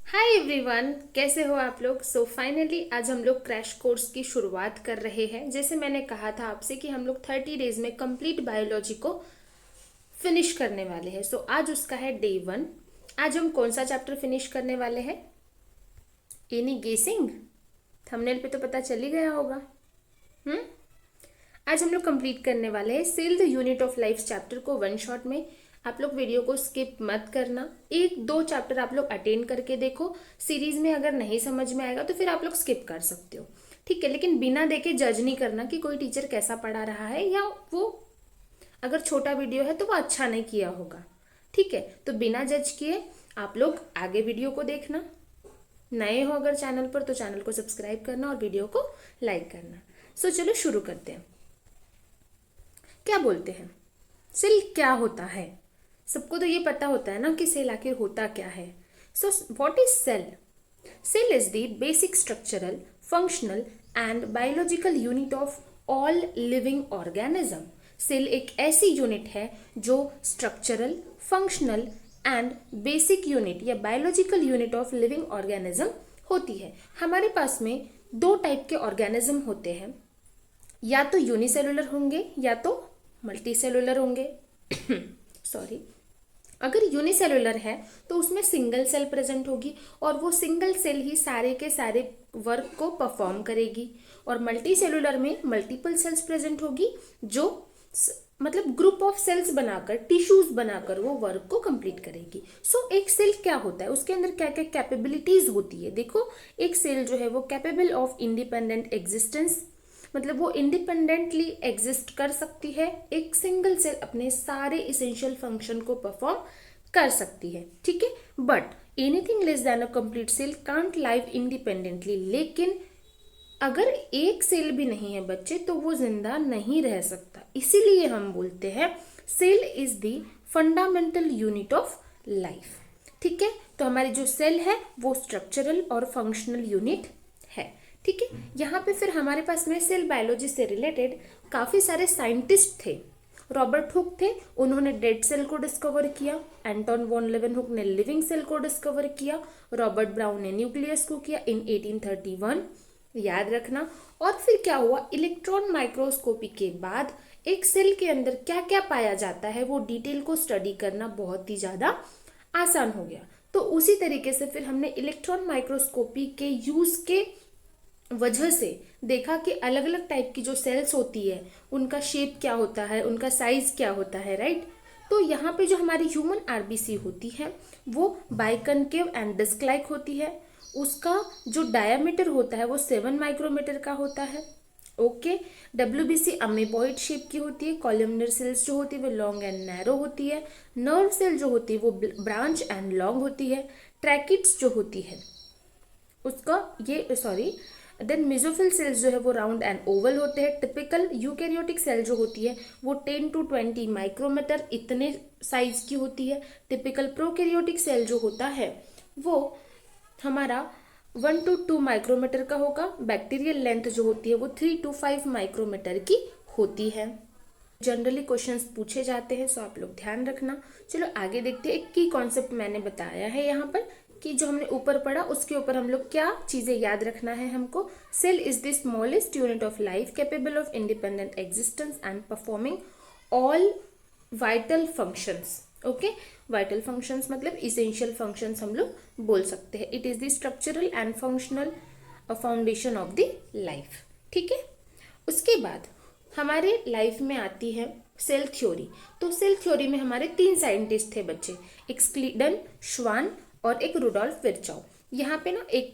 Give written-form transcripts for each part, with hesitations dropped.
Hi everyone, कैसे हो आप लोग। सो फाइनली आज हम लोग क्रैश कोर्स की शुरुआत कर रहे हैं। जैसे मैंने कहा था आपसे कि हम लोग 30 डेज में कंप्लीट बायोलॉजी को फिनिश करने वाले हैं। सो आज उसका है डे 1। आज हम कौन सा चैप्टर फिनिश करने वाले हैं? एनी गेसिंग? थंबनेल पे तो पता चल ही गया होगा। हम्म आज हम लोग कंप्लीट करने वाले हैं cell the unit of life chapter को वन शॉट में। आप लोग वीडियो को स्किप मत करना, एक दो चैप्टर आप लोग अटेंड करके देखो। सीरीज में अगर नहीं समझ में आएगा तो फिर आप लोग स्किप कर सकते हो, ठीक है। लेकिन बिना देखे जज नहीं करना कि कोई टीचर कैसा पढ़ा रहा है, या वो अगर छोटा वीडियो है तो वो अच्छा नहीं किया होगा, ठीक है। तो बिना जज किए आप लोग आगे वीडियो को देखना। नए हो अगर चैनल पर तो चैनल को सब्सक्राइब करना और वीडियो को लाइक करना। सो चलो शुरू करते हैं। क्या बोलते हैं, सेल क्या होता है? सबको तो ये पता होता है ना कि सेल आखिर होता क्या है। So what is cell? Cell is the basic structural, functional and biological unit of all living organism. Cell एक ऐसी यूनिट है जो structural, functional and basic unit या biological unit of living organism होती है। हमारे पास में दो टाइप के ऑर्गेनिज्म होते हैं, या तो यूनिसेलुलर होंगे या तो मल्टी सेलुलर होंगे। सॉरी, अगर यूनिसेलुलर है तो उसमें सिंगल सेल प्रेजेंट होगी और वो सिंगल सेल ही सारे के सारे वर्क को परफॉर्म करेगी। और मल्टी सेलुलर में मल्टीपल सेल्स प्रेजेंट होगी जो मतलब ग्रुप ऑफ सेल्स बनाकर, टिश्यूज बनाकर वो वर्क को कंप्लीट करेगी। सो एक सेल क्या होता है, उसके अंदर क्या क्या कैपेबिलिटीज होती है। देखो, एक सेल जो है वो कैपेबल ऑफ इंडिपेंडेंट एग्जिस्टेंस, मतलब वो इंडिपेंडेंटली एग्जिस्ट कर सकती है। एक सिंगल सेल अपने सारे इसेंशियल फंक्शन को परफॉर्म कर सकती है, ठीक है। But anything less than a complete cell can't live independently. लेकिन अगर एक सेल भी नहीं है बच्चे तो वो जिंदा नहीं रह सकता। इसीलिए हम बोलते हैं cell is the fundamental unit of life, ठीक है। तो हमारी जो सेल है वो स्ट्रक्चरल और फंक्शनल यूनिट है, ठीक है। यहाँ पे फिर हमारे पास में सेल बायोलॉजी से रिलेटेड काफी सारे साइंटिस्ट थे। रॉबर्ट हुक थे, उन्होंने डेड सेल को डिस्कवर किया। एंटोन वॉन लेवेनहुक ने लिविंग सेल को डिस्कवर किया। रॉबर्ट ब्राउन ने न्यूक्लियस को किया इन 1831, याद रखना। और फिर क्या हुआ, इलेक्ट्रॉन माइक्रोस्कोपी के बाद एक सेल के अंदर क्या क्या पाया जाता है वो डिटेल को स्टडी करना बहुत ही ज्यादा आसान हो गया। तो उसी तरीके से फिर हमने इलेक्ट्रॉन माइक्रोस्कोपी के यूज के वजह से देखा कि अलग अलग टाइप की जो सेल्स होती है उनका शेप क्या होता है, उनका साइज क्या होता है, राइट। तो यहाँ पे जो हमारी ह्यूमन आरबीसी होती है वो बाइकनकेव एंड डिस्क लाइक होती है। उसका जो डायामीटर होता है वो 7 माइक्रोमीटर का होता है, ओके। डब्ल्यूबीसी अमीबॉइड शेप की होती है। कॉलमनर सेल्स जो होती है वो लॉन्ग एंड नैरो होती है। नर्व सेल जो होती है वो ब्रांच एंड लॉन्ग होती है। ट्रैकिट्स जो होती है उसका ये सॉरी देन मेसोफिल सेल्स जो है वो राउंड एंड ओवल होते हैं। टिपिकल यूकैरियोटिक सेल जो होती है वो 10 to 20 माइक्रोमीटर इतने साइज की होती है। टिपिकल प्रोकैरियोटिक सेल जो होता है वो हमारा 1 to 2 माइक्रोमीटर का होगा। बैक्टीरियल लेंथ जो होती है वो 3 to 5 माइक्रोमीटर की होती है। जनरली क्वेश्चंस पूछे जाते हैं, सो आप लोग ध्यान रखना। चलो आगे देखते हैं। एक की कॉन्सेप्ट मैंने बताया है यहाँ पर कि जो हमने ऊपर पढ़ा उसके ऊपर हम लोग क्या चीजें याद रखना है हमको। Cell is the smallest unit of life capable of independent existence and performing all vital functions, okay. Vital functions मतलब इसेंशियल फंक्शंस हम लोग बोल सकते हैं। It is the structural and functional foundation of the life, ठीक है। उसके बाद हमारे लाइफ में आती है सेल थ्योरी। तो सेल थ्योरी में हमारे 3 साइंटिस्ट थे बच्चे, एक स्क्लीडन, श्वान और एक रुडोल्फ विर्चाउ। यहाँ पे ना एक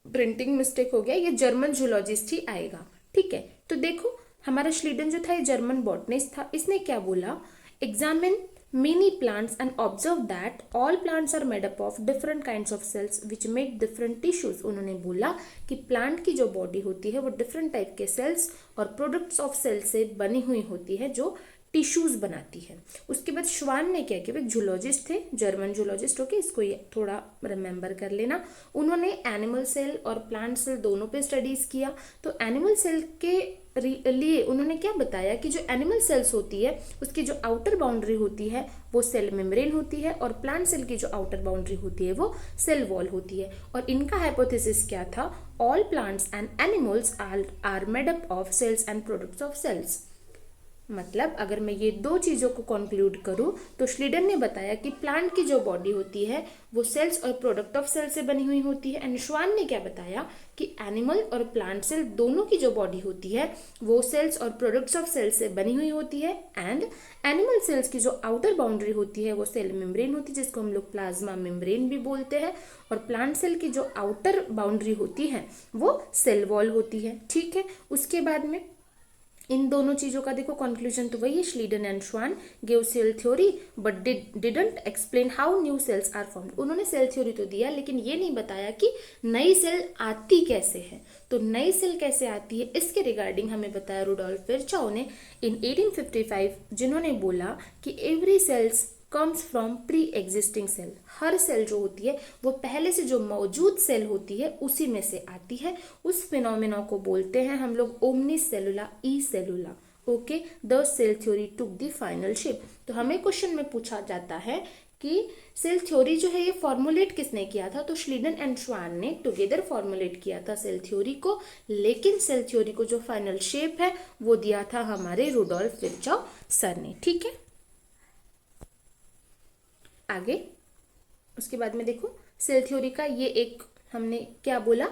प्रिंटिंग मिस्टेक हो गया, ये जर्मन जूलॉजिस्ट ही आएगा, ठीक है। तो देखो हमारा श्लीडन जो था ये जर्मन बॉटनिस्ट था। इसने क्या बोला, examine many plants and observe that all plants are made up of different kinds of cells which make different tissues. उन्होंने बोला कि प्लांट की जो बॉडी होती है वो डिफरेंट टाइप के सेल्स और प्रोडक्ट्स ऑफ सेल्स से बनी हुई होती है जो टिश्यूज बनाती है। उसके बाद श्वान ने क्या किया, वो एक जूलॉजिस्ट थे, जर्मन जूलॉजिस्ट। ओके, इसको ये थोड़ा रिमेंबर कर लेना। उन्होंने एनिमल सेल और प्लांट सेल दोनों पे स्टडीज किया। तो एनिमल सेल के लिए उन्होंने क्या बताया कि जो एनिमल सेल्स होती है उसकी जो आउटर बाउंड्री होती है वो सेल मेम्ब्रेन होती है, और प्लांट सेल की जो आउटर बाउंड्री होती है वो सेल वॉल होती है। और इनका हाइपोथेसिस क्या था, all plants and animals are made up of cells and products of cells. मतलब अगर मैं ये दो चीज़ों को कंक्लूड करूँ तो श्लीडन ने बताया कि प्लांट की जो बॉडी होती है वो सेल्स और प्रोडक्ट ऑफ सेल से बनी हुई होती है। एंड श्वान ने क्या बताया कि एनिमल और प्लांट सेल दोनों की जो बॉडी होती है वो सेल्स और प्रोडक्ट्स ऑफ सेल से बनी हुई होती है। एंड एनिमल सेल्स की जो आउटर बाउंड्री होती है वो सेल मेम्ब्रेन होती है, जिसको हम लोग प्लाज्मा मेम्ब्रेन भी बोलते हैं। और प्लांट सेल की जो आउटर बाउंड्री होती है वो सेल वॉल होती है। ठीक है, उसके बाद में इन दोनों चीजों का देखो कंक्लूजन तो वही है, Schleiden and Schwann gave cell theory but didn't explain how new cells are formed. उन्होंने सेल थ्योरी तो दिया लेकिन ये नहीं बताया कि नई सेल आती कैसे है। तो नई सेल कैसे आती है इसके रिगार्डिंग हमें बताया रुडोल्फ विर्चाउ ने इन 1855, जिन्होंने बोला कि every cells comes from pre existing cell. हर सेल जो होती है वो पहले से जो मौजूद सेल होती है उसी में से आती है। उस फिनोमेना को बोलते हैं हम लोग omnis cellula e cellula. Okay, the cell theory took the final shape. तो हमें क्वेश्चन में पूछा जाता है कि सेल थ्योरी जो है ये फॉर्मुलेट किसने किया था, तो श्लीडन एंड श्वान ने टुगेदर फॉर्मुलेट किया था सेल थ्योरी को, लेकिन सेल थ्योरी को जो फाइनल शेप है वो दिया था हमारे रुडोल्फ विर्चाउ सर ने। ठीक है, आगे उसके बाद में देखो सेल थ्योरी का ये एक हमने क्या बोला,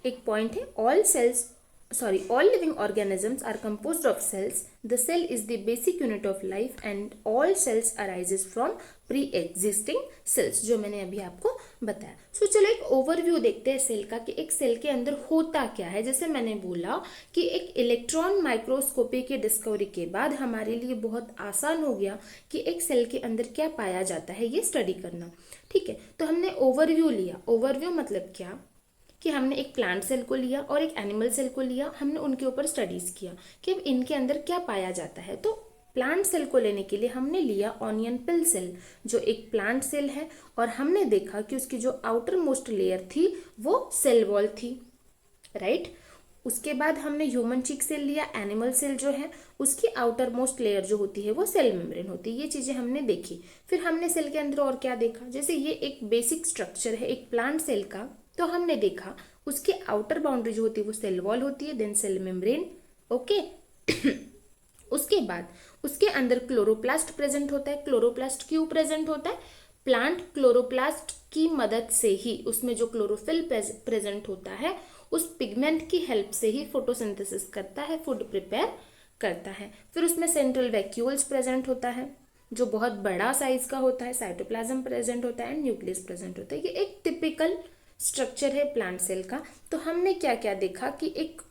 एक पॉइंट है, all living organisms are composed of cells, the cell is the basic unit of life and all cells arises from pre existing cells, जो मैंने अभी आपको बताया। सो चलो एक ओवरव्यू देखते हैं सेल का कि एक सेल के अंदर होता क्या है। जैसे मैंने बोला कि एक इलेक्ट्रॉन माइक्रोस्कोपी की डिस्कवरी के बाद हमारे लिए बहुत आसान हो गया कि एक सेल के अंदर क्या पाया जाता है ये स्टडी करना। ठीक है, तो हमने ओवरव्यू लिया। ओवरव्यू मतलब क्या कि हमने एक प्लांट सेल को लिया और एक एनिमल सेल को लिया, हमने उनके ऊपर स्टडीज किया कि अब इनके अंदर क्या पाया जाता है। तो प्लांट सेल को लेने के लिए हमने लिया ऑनियन पिल सेल, जो एक प्लांट सेल है, और हमने देखा कि उसकी जो आउटर मोस्ट लेयर थी वो सेल वॉल थी, राइट। उसके बाद हमने ह्यूमन चीक सेल लिया, एनिमल सेल जो है उसकी आउटर मोस्ट लेयर जो होती है वो सेल मेम्ब्रेन होती है। ये चीजें हमने देखी। फिर हमने सेल के अंदर और क्या देखा, जैसे ये एक बेसिक स्ट्रक्चर है एक प्लांट सेल का, तो हमने देखा उसकी आउटर बाउंड्री जो होती है वो सेल वॉल होती है, देन सेल मेम्ब्रेन। ओके उसके बाद उसके अंदर क्लोरोप्लास्ट प्रेजेंट होता है। क्लोरोप्लास्ट क्यों प्रेजेंट होता है, प्लांट क्लोरोप्लास्ट की मदद से ही, उसमें जो क्लोरोफिल प्रेजेंट होता है उस पिगमेंट की हेल्प से ही फोटोसिंथेसिस करता है, फूड प्रिपेयर करता है। फिर उसमें सेंट्रल वैक्यूल्स प्रेजेंट होता है जो बहुत बड़ा साइज का होता है, साइटोप्लाज्म प्रेजेंट होता है एंड न्यूक्लियस प्रेजेंट होता है। ये एक टिपिकल स्ट्रक्चर है प्लांट सेल का। तो हमने क्या क्या देखा कि एक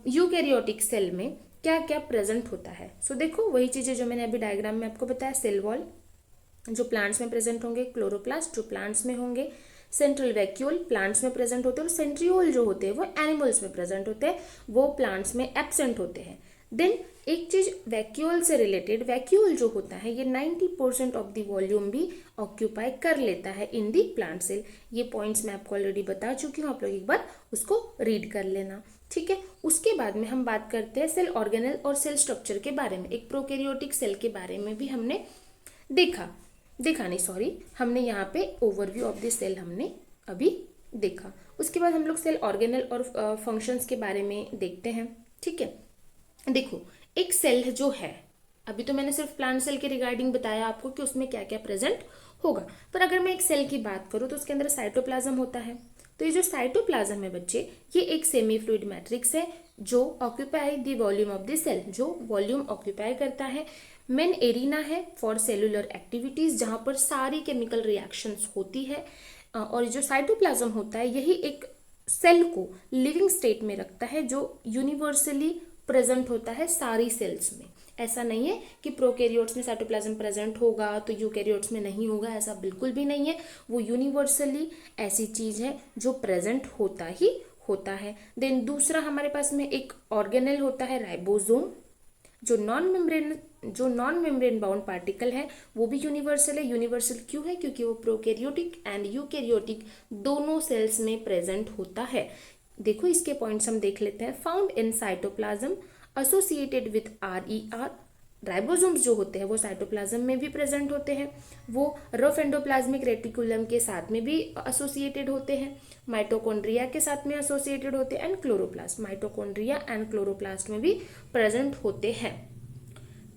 यूकैरियोटिक सेल में क्या क्या प्रेजेंट होता है। सो देखो वही चीजें जो मैंने अभी डायग्राम में आपको बताया, सेल वॉल जो प्लांट्स में प्रेजेंट होंगे, क्लोरोप्लास्ट जो प्लांट्स में होंगे, सेंट्रल वैक्यूल प्लांट्स में प्रेजेंट होते हैं, और सेंट्रियोल जो होते हैं वो एनिमल्स में प्रेजेंट होते हैं, वो प्लांट्स में एब्सेंट होते हैं। देन एक चीज वैक्यूल से रिलेटेड, वैक्यूल जो होता है ये 90% ऑफ द वॉल्यूम भी ऑक्यूपाई कर लेता है इन दी प्लांट सेल। ये पॉइंट्स मैं आपको ऑलरेडी बता चुकी हूँ, आप लोग एक बार उसको रीड कर लेना। ठीक है, उसके बाद में हम बात करते हैं सेल ऑर्गेनेल और सेल स्ट्रक्चर के बारे में। एक प्रोकैरियोटिक सेल के बारे में भी हमने हमने यहाँ पे ओवरव्यू ऑफ द सेल हमने अभी देखा। उसके बाद हम लोग सेल ऑर्गेनेल और फंक्शंस के बारे में देखते हैं। ठीक है, देखो एक सेल जो है, अभी तो मैंने सिर्फ प्लांट सेल के रिगार्डिंग बताया आपको कि उसमें क्या क्या प्रेजेंट होगा, पर अगर मैं एक सेल की बात करूँ तो उसके अंदर साइटोप्लाज्म होता है। तो ये जो साइटोप्लाज्म है बच्चे, ये एक सेमी फ्लूइड मैट्रिक्स है जो occupy the volume of the cell, जो वॉल्यूम ऑक्यूपाई करता है। मेन एरिना है फॉर सेलुलर एक्टिविटीज, जहाँ पर सारी केमिकल रिएक्शंस होती है। और जो साइटोप्लाज्म होता है यही एक सेल को लिविंग स्टेट में रखता है, जो यूनिवर्सली प्रेजेंट होता है सारी सेल्स में। ऐसा नहीं है कि प्रोकैरियोट्स में साइटोप्लाज्म प्रेजेंट होगा तो यूकैरियोट्स में नहीं होगा, ऐसा बिल्कुल भी नहीं है। वो यूनिवर्सली ऐसी चीज है जो प्रेजेंट होता ही होता है। देन दूसरा हमारे पास में एक ऑर्गेनेल होता है राइबोसोम, जो नॉन मेम्ब्रेन बाउंड पार्टिकल है वो भी यूनिवर्सल है। यूनिवर्सल क्यों है? क्योंकि वो प्रोकैरियोटिक एंड यूकैरियोटिक दोनों सेल्स में प्रेजेंट होता है। देखो इसके पॉइंट्स हम देख लेते हैं। Found in cytoplasm associated with RER। Ribosomes जो होते हैं वो साइटोप्लाज्म में भी प्रेजेंट होते हैं, वो रफ एंडोप्लाज्मिक रेटिकुलम के साथ में भी एसोसिएटेड होते हैं, माइटोकॉन्ड्रिया के साथ में एसोसिएटेड होते हैं, and chloroplast, mitochondria and chloroplast में भी प्रेजेंट होते हैं।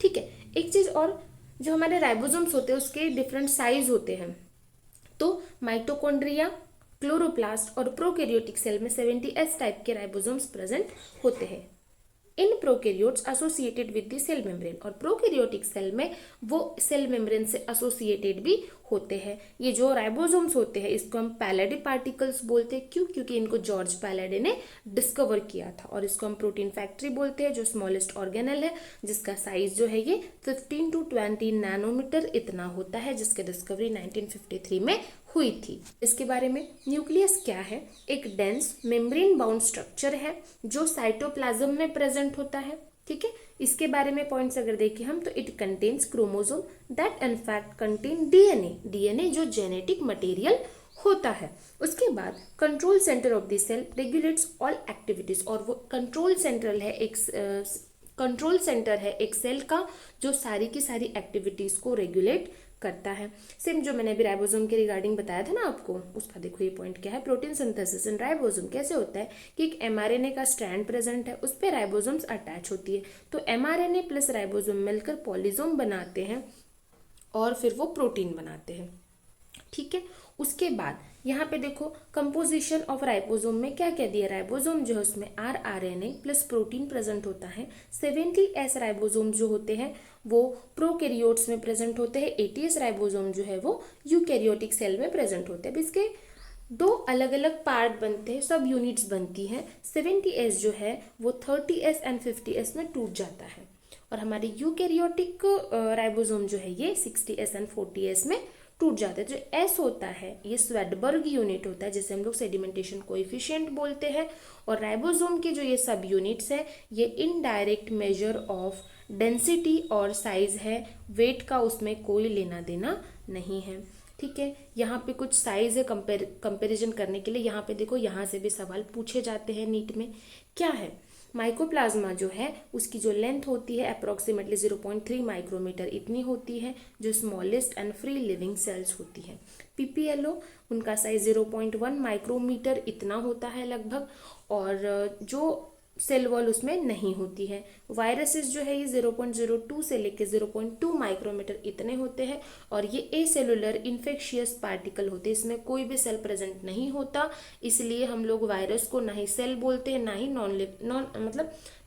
ठीक है, एक चीज और, जो हमारे राइबोसोम्स होते हैं उसके डिफरेंट साइज होते हैं। तो माइटोकॉन्ड्रिया, क्लोरोप्लास्ट और प्रोकैरियोटिक सेल में 70S टाइप के राइबोसोम्स प्रेजेंट होते हैं। In prokaryotes associated with the cell membrane, और प्रोकैरियोटिक सेल में वो सेल मेम्ब्रेन से एसोसिएटेड भी होते हैं। ये जो राइबोसोम्स होते हैं इसको हम पैलेडी पार्टिकल्स बोलते हैं। क्यों? क्योंकि इनको जॉर्ज पैलेडी ने डिस्कवर किया था। और इसको हम प्रोटीन फैक्ट्री बोलते हैं, जो स्मॉलेस्ट ऑर्गेनल है, जिसका साइज जो है ये 15 to 20 नैनोमीटर इतना होता है, जिसकी डिस्कवरी 1953 में हुई थी। इसके बारे में, न्यूक्लियस क्या है? एक डेंस मेम्ब्रेन बाउंड स्ट्रक्चर है जो साइटोप्लाज्म में प्रेजेंट होता है। ठीक है, इसके बारे में पॉइंट्स अगर देखें हम, तो it contains chromosome that in fact contain DNA जो जेनेटिक मटेरियल होता है। उसके बाद control centre of the cell regulates all activities, और वो कंट्रोल सेंटर है एक सेल का जो सारी की सारी एक्टिविटीज को रेगुलेट करता है। सेम जो मैंने अभी राइबोसोम के रिगार्डिंग बताया था ना आपको, उसका देखो ये पॉइंट क्या है। प्रोटीन सिंथेसिस इन राइबोसोम कैसे होता है कि एक mRNA का स्ट्रैंड प्रेजेंट है, उस पर राइबोसोम्स अटैच होती है, तो mRNA प्लस राइबोसोम मिलकर पॉलीसोम बनाते हैं और फिर वो प्रोटीन बनाते हैं। ठीक है, उसके बाद यहाँ पे देखो कंपोजिशन ऑफ राइबोसोम में क्या क्या दिया। राइबोसोम जो है उसमें rRNA प्लस प्रोटीन प्रेजेंट होता है। 70S राइबोसोम जो होते हैं वो प्रोकैरियोट्स में प्रेजेंट होते हैं। 80S राइबोसोम जो है वो यूकैरियोटिक सेल में प्रेजेंट होते हैं। अब इसके दो अलग अलग पार्ट बनते हैं, सब यूनिट्स बनती हैं। 70S जो है वो 30S एंड 50S में टूट जाता है, और हमारे यूकैरियोटिक राइबोसोम जो है ये 60S एंड 40S में टूट जाता है। जो एस होता है ये स्वेडबर्ग यूनिट होता है, जिसे हम लोग सेडिमेंटेशन कोएफिशिएंट बोलते हैं। और राइबोसोम के जो ये सब यूनिट्स है ये इनडायरेक्ट मेजर ऑफ डेंसिटी और साइज है, वेट का उसमें कोई लेना देना नहीं है। ठीक है, यहाँ पे कुछ साइज है कंपेरिजन करने के लिए। यहाँ पे देखो, यहाँ से भी सवाल पूछे जाते हैं नीट में। क्या है? माइकोप्लाज्मा जो है उसकी जो लेंथ होती है अप्रोक्सीमेटली 0.3 माइक्रोमीटर इतनी होती है, जो smallest and free living cells होती है। PPLO उनका साइज 0.1 माइक्रोमीटर इतना होता है लगभग, और जो सेल वॉल उसमें नहीं होती है। वायरसेस जो है ये 0.02 से लेकर 0.2 माइक्रोमीटर इतने होते हैं, और ये एसेलुलर इन्फेक्शियस पार्टिकल होते हैं, इसमें कोई भी सेल प्रेजेंट नहीं होता। इसलिए हम लोग वायरस को ना ही सेल बोलते हैं, ना ही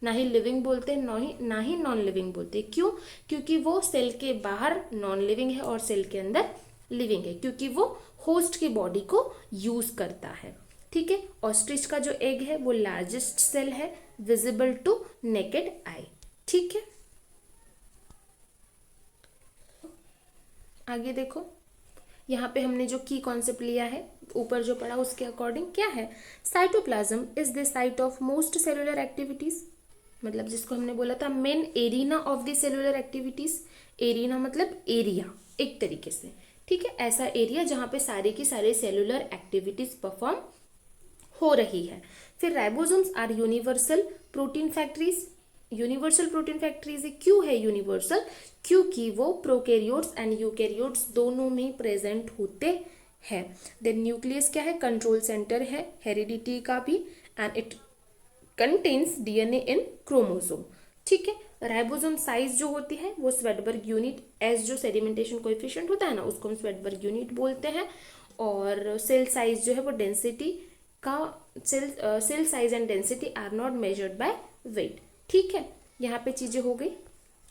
ना ही लिविंग बोलते हैं, ना ही नॉन लिविंग बोलते हैं। क्यों? क्योंकि वो सेल के बाहर नॉन लिविंग है और सेल के अंदर लिविंग है, क्योंकि वो होस्ट की बॉडी को यूज करता है। ठीक है, ऑस्ट्रिच का जो एग है वो लार्जेस्ट सेल है, विजिबल टू नेकेड आई। ठीक है, आगे देखो, यहाँ पे हमने जो की कॉन्सेप्ट लिया है ऊपर जो पढ़ा उसके अकॉर्डिंग क्या है। Cytoplasm is the site of most cellular activities, मतलब जिसको हमने बोला था main arena of the cellular activities. Arena मतलब एरिया एक तरीके से। ठीक है, ऐसा एरिया जहाँ पे सारे की सारे सेलुलर एक्टिविटीज परफॉर्म हो रही है। फिर ribosomes are universal protein factories. Universal protein factories क्यों है यूनिवर्सल? क्योंकि वो प्रोकैरियोट्स एंड यूकैरियोट्स दोनों में प्रेजेंट होते हैं। देन न्यूक्लियस क्या है? कंट्रोल सेंटर है हेरिडिटी का भी, and it contains DNA in chromosome. ठीक है, राइबोसोम साइज जो होती है वो स्वेडबर्ग यूनिट, एस जो सेडिमेंटेशन कोएफिशिएंट होता है ना उसको हम स्वेडबर्ग यूनिट बोलते हैं। और सेल साइज जो है वो डेंसिटी का, cell size and density are not measured by weight. ठीक है, यहाँ पे चीजें हो गई।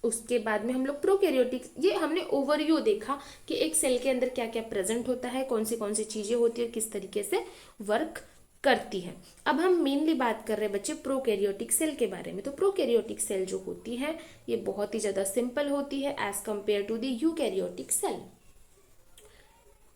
उसके बाद में हम लोग प्रोकैरियोटिक, ये हमने ओवरव्यू देखा कि एक सेल के अंदर क्या क्या प्रेजेंट होता है, कौन सी चीजें होती है, किस तरीके से वर्क करती है। अब हम मेनली बात कर रहे हैं बच्चे प्रोकैरियोटिक सेल के बारे में। तो प्रोकैरियोटिक सेल जो होती है ये बहुत ही ज्यादा सिंपल होती है as compare to the eukaryotic cell.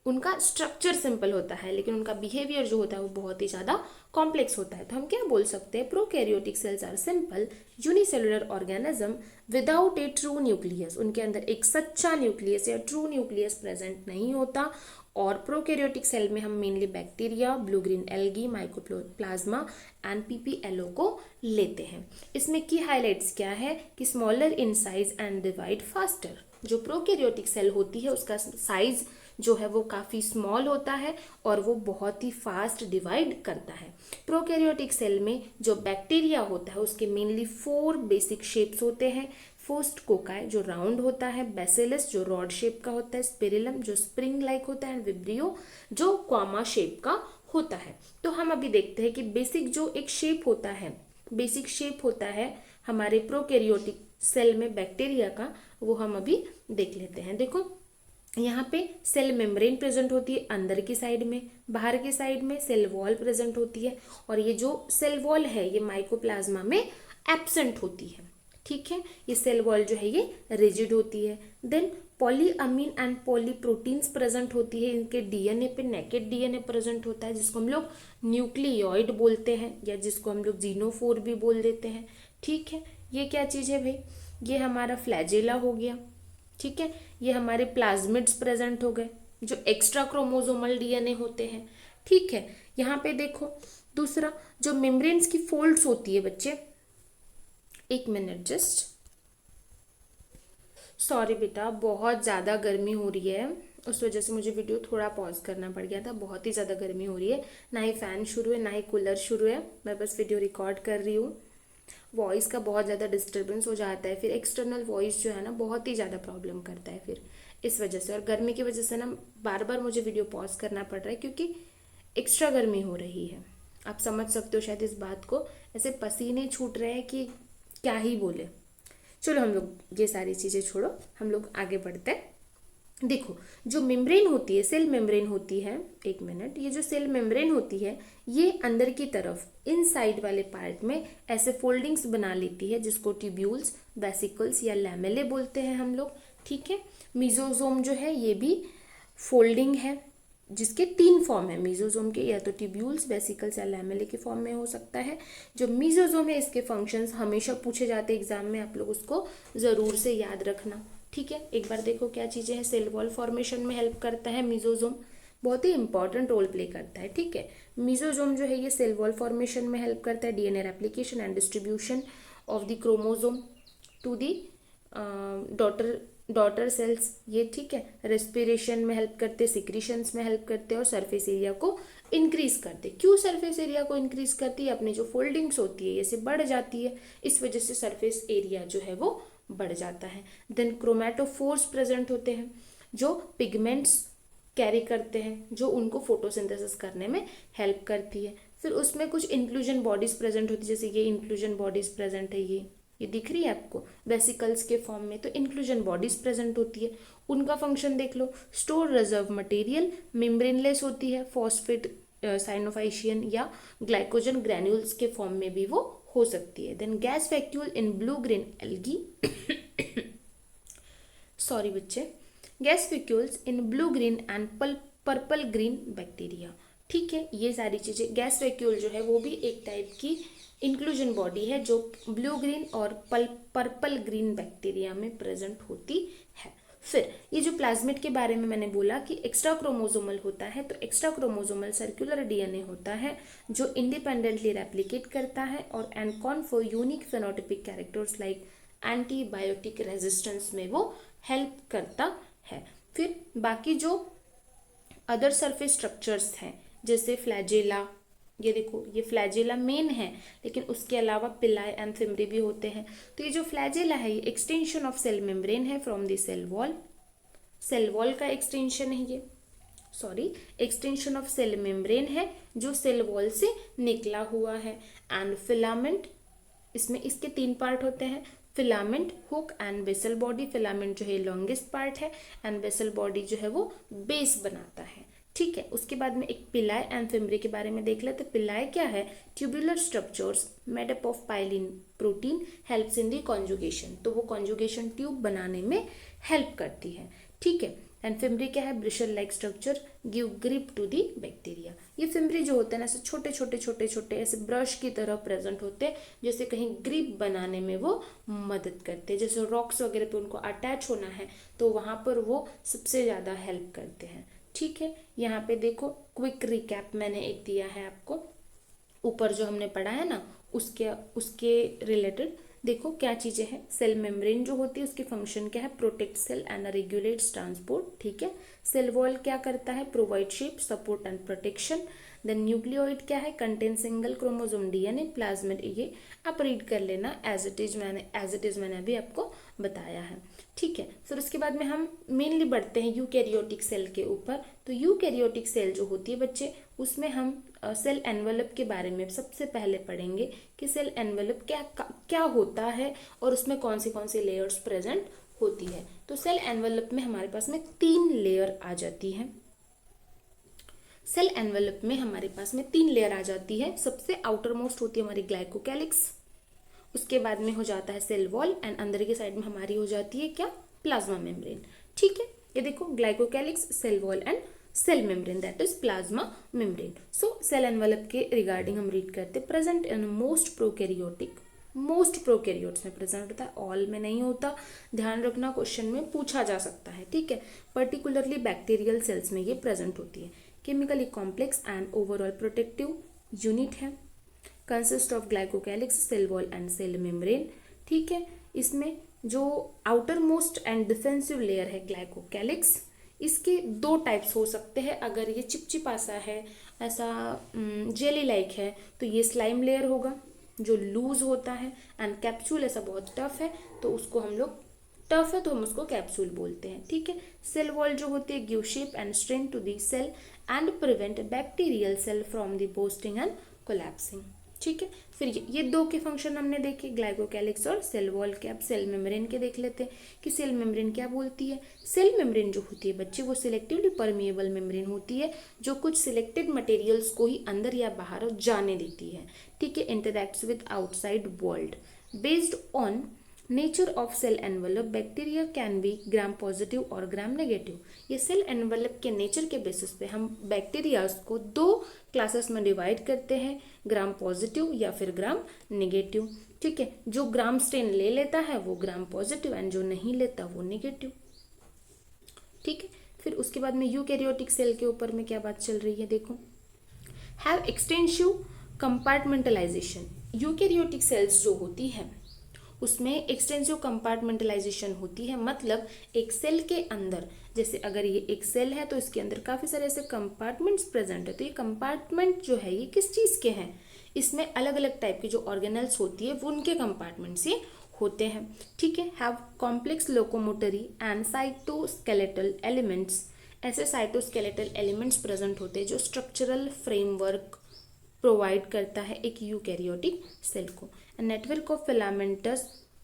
उनका स्ट्रक्चर सिंपल होता है लेकिन उनका बिहेवियर जो होता है वो बहुत ही ज़्यादा कॉम्प्लेक्स होता है। तो हम क्या बोल सकते हैं, prokaryotic cells are simple unicellular organism without a true nucleus. उनके अंदर एक सच्चा न्यूक्लियस या ट्रू न्यूक्लियस प्रेजेंट नहीं होता। और प्रोकैरियोटिक सेल में हम mainly bacteria, blue green algae, mycoplasma and PPLO को लेते हैं। इसमें की हाइलाइट्स क्या है कि smaller in size and divide faster. जो प्रोकैरियोटिक सेल होती है उसका साइज जो है वो काफ़ी स्मॉल होता है और वो बहुत ही फास्ट डिवाइड करता है। प्रोकैरियोटिक सेल में जो बैक्टीरिया होता है उसके मेनली 4 बेसिक शेप्स होते हैं। फर्स्ट कोकाई जो राउंड होता है, बेसिलस जो रॉड शेप का होता है, स्पिरिलम जो स्प्रिंग लाइक होता है, एंड विब्रियो जो क्वामा शेप का होता है। तो हम अभी देखते हैं कि बेसिक जो एक शेप होता है, बेसिक शेप होता है हमारे प्रोकैरियोटिक सेल में बैक्टीरिया का, वो हम अभी देख लेते हैं। देखो यहाँ पे सेल मेम्ब्रेन प्रेजेंट होती है अंदर की साइड में, बाहर की साइड में सेल वॉल प्रेजेंट होती है और ये जो सेल वॉल है ये माइकोप्लाज्मा में एब्सेंट होती है। ठीक है, ये सेल वॉल जो है ये रिजिड होती है। देन पॉलीअमीन एंड पॉलीप्रोटीन्स प्रेजेंट होती है। इनके डीएनए पे नेकेड डीएनए प्रेजेंट होता है जिसको हम लोग न्यूक्लियोइड बोलते हैं या जिसको हम लोग जीनोफोर भी बोल देते हैं। ठीक है, ये क्या चीज़ है भाई, ये हमारा फ्लैजेला हो गया। ठीक है, ये हमारे प्लाज्मिड्स प्रेजेंट हो गए जो एक्स्ट्रा क्रोमोसोमल डीएनए होते हैं। ठीक है, यहाँ पे देखो दूसरा जो मेम्ब्रेन्स की फोल्ड्स होती है बच्चे, एक मिनट जस्ट, सॉरी बेटा बहुत ज़्यादा गर्मी हो रही है उस वजह से मुझे वीडियो थोड़ा पॉज करना पड़ गया था। बहुत ही ज़्यादा गर्मी हो रही है, ना ही फ़ैन शुरू है ना ही कूलर शुरू है, मैं बस वीडियो रिकॉर्ड कर रही हूँ। वॉइस का बहुत ज़्यादा डिस्टर्बेंस हो जाता है, फिर एक्सटर्नल वॉइस जो है ना बहुत ही ज़्यादा प्रॉब्लम करता है फिर इस वजह से। और गर्मी की वजह से ना बार बार मुझे वीडियो पॉज करना पड़ रहा है क्योंकि एक्स्ट्रा गर्मी हो रही है। आप समझ सकते हो शायद इस बात को, ऐसे पसीने छूट रहे हैं कि क्या ही बोले। चलो हम लोग ये सारी चीज़ें छोड़ो, हम लोग आगे बढ़ते हैं। देखो जो मेम्ब्रेन होती है, सेल मेम्ब्रेन होती है, एक मिनट, ये जो सेल मेम्ब्रेन होती है ये अंदर की तरफ इनसाइड वाले पार्ट में ऐसे फोल्डिंग्स बना लेती है जिसको ट्यूब्यूल्स, वेसिकल्स या लैमेले बोलते हैं हम लोग। ठीक है, मीजोजोम जो है ये भी फोल्डिंग है जिसके 3 फॉर्म है मीजोजोम के, या तो ट्यूब्यूल्स, वेसिकल्स या लैमेले के फॉर्म में हो सकता है। जो मीजोजोम है इसके फंक्शंस हमेशा पूछे जाते हैं एग्जाम में, आप लोग उसको ज़रूर से याद रखना। ठीक है, एक बार देखो क्या चीज़ें हैं। सेल वॉल फॉर्मेशन में हेल्प करता है मीजोजोम, बहुत ही इंपॉर्टेंट रोल प्ले करता है। ठीक है, मीजोजोम जो है ये सेल वॉल फॉर्मेशन में हेल्प करता है, DNA replication and distribution of the chromosome to the daughter cells ये। ठीक है, रेस्पिरेशन में हेल्प करते, सिक्रीशंस में हेल्प करते और सरफेस एरिया को इंक्रीज करते। क्यों सरफेस एरिया को इंक्रीज करती है, अपनी जो फोल्डिंग्स होती है ये से बढ़ जाती है, इस वजह से सरफेस एरिया जो है वो बढ़ जाता है। देन क्रोमैटोफोर्स प्रेजेंट होते हैं जो पिगमेंट्स कैरी करते हैं, जो उनको फोटोसिंथेसिस करने में हेल्प करती है। फिर उसमें कुछ इंक्लूजन बॉडीज प्रेजेंट होती है, जैसे ये इंक्लूजन बॉडीज प्रेजेंट है, ये दिख रही है आपको वेसिकल्स के फॉर्म में, तो इंक्लूजन बॉडीज प्रेजेंट होती है। उनका फंक्शन देख लो, स्टोर रिजर्व मटेरियल, मेम्ब्रेनलेस होती है, फॉस्फेट साइनोफाइशियन या ग्लाइकोजन ग्रैन्यूल्स के फॉर्म में भी वो हो सकती है। Then gas vacuole in blue green algae sorry बच्चे, gas vacuoles in blue green and purple green bacteria. ठीक है, ये सारी चीजें, गैस वैक्यूल जो है वो भी एक टाइप की इंक्लूजन बॉडी है जो ब्लू ग्रीन और पर्पल ग्रीन बैक्टीरिया में प्रेजेंट होती है। फिर ये जो प्लाज्मिड के बारे में मैंने बोला कि एक्स्ट्रा क्रोमोसोमल होता है, तो एक्स्ट्रा क्रोमोसोमल सर्कुलर डीएनए होता है जो इंडिपेंडेंटली रेप्लिकेट करता है और and confer unique phenotypic characters like antibiotic resistance में वो हेल्प करता है। फिर बाकी जो अदर सरफेस स्ट्रक्चर्स हैं जैसे फ्लैजेला, ये देखो ये फ्लैजेला मेन है लेकिन उसके अलावा पिलाई एंड फिम्ब्री भी होते हैं। तो ये जो फ्लैजेला है ये एक्सटेंशन ऑफ सेल मेम्ब्रेन है from the cell wall, cell wall का एक्सटेंशन है ये, sorry extension of cell membrane है जो सेल वॉल से निकला हुआ है। एंड फिलामेंट, इसमें इसके 3 पार्ट होते हैं, filament, hook and basal body. Filament जो है लॉन्गेस्ट पार्ट है एंड बेसल बॉडी जो है वो बेस बनाता है। ठीक है, उसके बाद में एक पिलाई एंड फिम्ब्री के बारे में देख लेते। पिलाई क्या है, tubular structures made up of pilin protein helps in the conjugation, तो वो कॉन्जुगेशन ट्यूब बनाने में हेल्प करती है। ठीक है, एंड फिम्बरी क्या है, bristle like structure give grip to the bacteria. ये फिम्बरी जो होते हैं ना ऐसे छोटे छोटे छोटे छोटे ऐसे ब्रश की तरह प्रेजेंट होते हैं, जैसे कहीं ग्रिप बनाने में वो मदद करते हैं। जैसे रॉक्स वगैरह पे उनको अटैच होना है तो वहाँ पर वो सबसे ज़्यादा हेल्प करते हैं। ठीक है, यहाँ पे देखो क्विक रिकैप मैंने एक दिया है आपको, ऊपर जो हमने पढ़ा है ना उसके उसके रिलेटेड देखो क्या चीज़ें हैं। सेल मेम्ब्रेन जो होती है उसकी फंक्शन क्या है, protect cell and regulates transport. ठीक है, सेल वॉल क्या करता है, provide shape support and protection. Then nucleoid क्या है, contain single chromosome DNA plasmid, ये आप रीड कर लेना एज इट इज मैंने अभी आपको बताया है। ठीक है, फिर उसके बाद में हम मेनली बढ़ते हैं यूकैरियोटिक सेल के ऊपर। तो यूकैरियोटिक सेल जो होती है बच्चे, उसमें हम सेल एनवेलप के बारे में सबसे पहले पढ़ेंगे कि सेल एनवेलप क्या होता है और उसमें कौन सी लेयर्स प्रेजेंट होती है। तो सेल एनवेलप में हमारे पास में 3 लेयर आ जाती है। सेल एनवेलप में हमारे पास में 3 लेयर आ जाती है। सबसे आउटर मोस्ट होती है हमारी ग्लाइकोकैलिक्स, उसके बाद में हो जाता है सेल वॉल एंड अंदर की साइड में हमारी हो जाती है क्या, प्लाज्मा मेम्ब्रेन। ठीक है, ये देखो glycocalyx, cell wall and cell membrane, that is plasma membrane. So cell envelope के रिगार्डिंग हम रीड करते, प्रेजेंट इन मोस्ट प्रोकैरियोट्स में प्रेजेंट होता है, ऑल में नहीं होता, ध्यान रखना क्वेश्चन में पूछा जा सकता है। ठीक है, पर्टिकुलरली बैक्टीरियल सेल्स में ये प्रेजेंट होती है। Chemically complex and overall protective unit है, consist of glycocalyx, cell wall and cell membrane. ठीक है, इसमें जो outer most and defensive layer है ग्लाइकोकैलिक्स, इसके 2 टाइप्स हो सकते हैं। अगर ये चिपचिपा सा है, ऐसा जेली लाइक है, तो ये स्लाइम लेयर होगा जो लूज होता है, एंड कैप्सूल ऐसा बहुत टफ है तो उसको हम लोग टफ है तो हम उसको कैप्सूल बोलते हैं। ठीक है, सेल वॉल जो होती है give shape and strength to the cell and prevent bacterial cell from the bursting and collapsing. ठीक है, फिर ये 2 के फंक्शन हमने देखे, ग्लाइकोकैलिक्स और सेल वॉल के। अब सेल मेम्ब्रेन के देख लेते हैं कि सेल मेम्ब्रेन क्या बोलती है। सेल मेम्ब्रेन जो होती है बच्चे, वो सिलेक्टिवली परमिएबल मेम्ब्रेन होती है जो कुछ सिलेक्टेड मटेरियल्स को ही अंदर या बाहर जाने देती है। ठीक है, interacts with outside world. Based on nature of cell envelope, bacteria can be gram positive और ग्राम नेगेटिव। ये सेल एनवेलप के नेचर के बेसिस पे हम बैक्टीरियाज को 2 क्लासेस में डिवाइड करते हैं, ग्राम पॉजिटिव या फिर ग्राम नेगेटिव। ठीक है, जो ग्राम स्ट्रेन ले लेता है वो ग्राम पॉजिटिव एंड जो नहीं लेता वो नेगेटिव। ठीक है, फिर उसके बाद में यूकैरियोटिक सेल के ऊपर में क्या बात चल रही है, देखो, have extensive compartmentalisation. Eukaryotic cells जो होती है उसमें एक्सटेंसिव कंपार्टमेंटलाइजेशन होती है, मतलब एक सेल के अंदर, जैसे अगर ये एक सेल है तो इसके अंदर काफ़ी सारे ऐसे कंपार्टमेंट्स प्रेजेंट है। तो ये कंपार्टमेंट जो है ये किस चीज़ के हैं, इसमें अलग अलग टाइप की जो ऑर्गेनल्स होती है वो उनके कंपार्टमेंट्स ये होते हैं। ठीक है, have complex locomotory and cytoskeletal elements. ऐसे साइटोस्केलेटल एलिमेंट्स प्रेजेंट होते हैं जो स्ट्रक्चरल फ्रेमवर्क प्रोवाइड करता है एक यूकैरियोटिक सेल को। Network of filamentous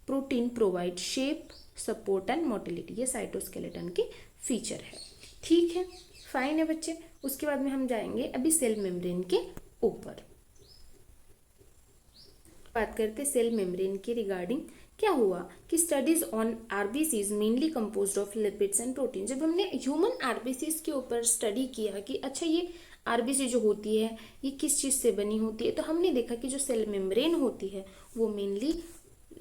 protein provide shape support and motility, ये साइटोस्केलेटन की फीचर है। ठीक है, फाइन है बच्चे। उसके बाद में हम जाएंगे अभी सेल मेम्ब्रेन के ऊपर, बात करते सेल मेम्ब्रेन की रिगार्डिंग। क्या हुआ कि studies on RBCs mainly composed of lipids and protein. जब हमने ह्यूमन आरबीसीज के ऊपर स्टडी किया कि अच्छा ये आरबीसी जो होती है ये किस चीज़ से बनी होती है, तो हमने देखा कि जो सेल मेम्ब्रेन होती है वो मेनली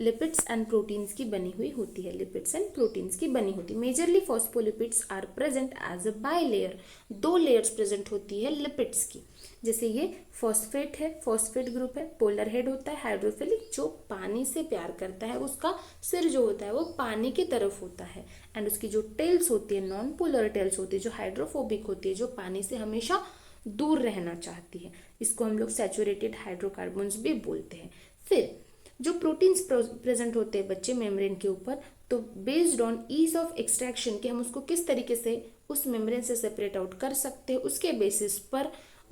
लिपिड्स एंड प्रोटीन्स की बनी हुई होती है, लिपिड्स एंड प्रोटीन्स की बनी होती है। Majorly phospholipids are present as a bilayer, 2 layers प्रेजेंट होती है लिपिड्स की। जैसे ये फॉस्फेट है, फॉस्फेट ग्रुप है, पोलर हेड होता है, हाइड्रोफिलिक जो पानी से प्यार करता है, उसका सिर जो होता है वो पानी की तरफ होता है, एंड उसकी जो टेल्स होती है नॉन पोलर टेल्स होती है जो हाइड्रोफोबिक होती है, जो पानी से हमेशा दूर रहना चाहती है। इसको हम लोग सैचुरेटेड हाइड्रोकार्बन्स भी बोलते हैं। फिर जो प्रोटीन्स प्रेजेंट होते हैं बच्चे मेम्ब्रेन के ऊपर, तो based on ease of extraction कि हम उसको किस तरीके से उस मेम्ब्रेन से सेपरेट आउट कर सकते हैं, उसके बेसिस पर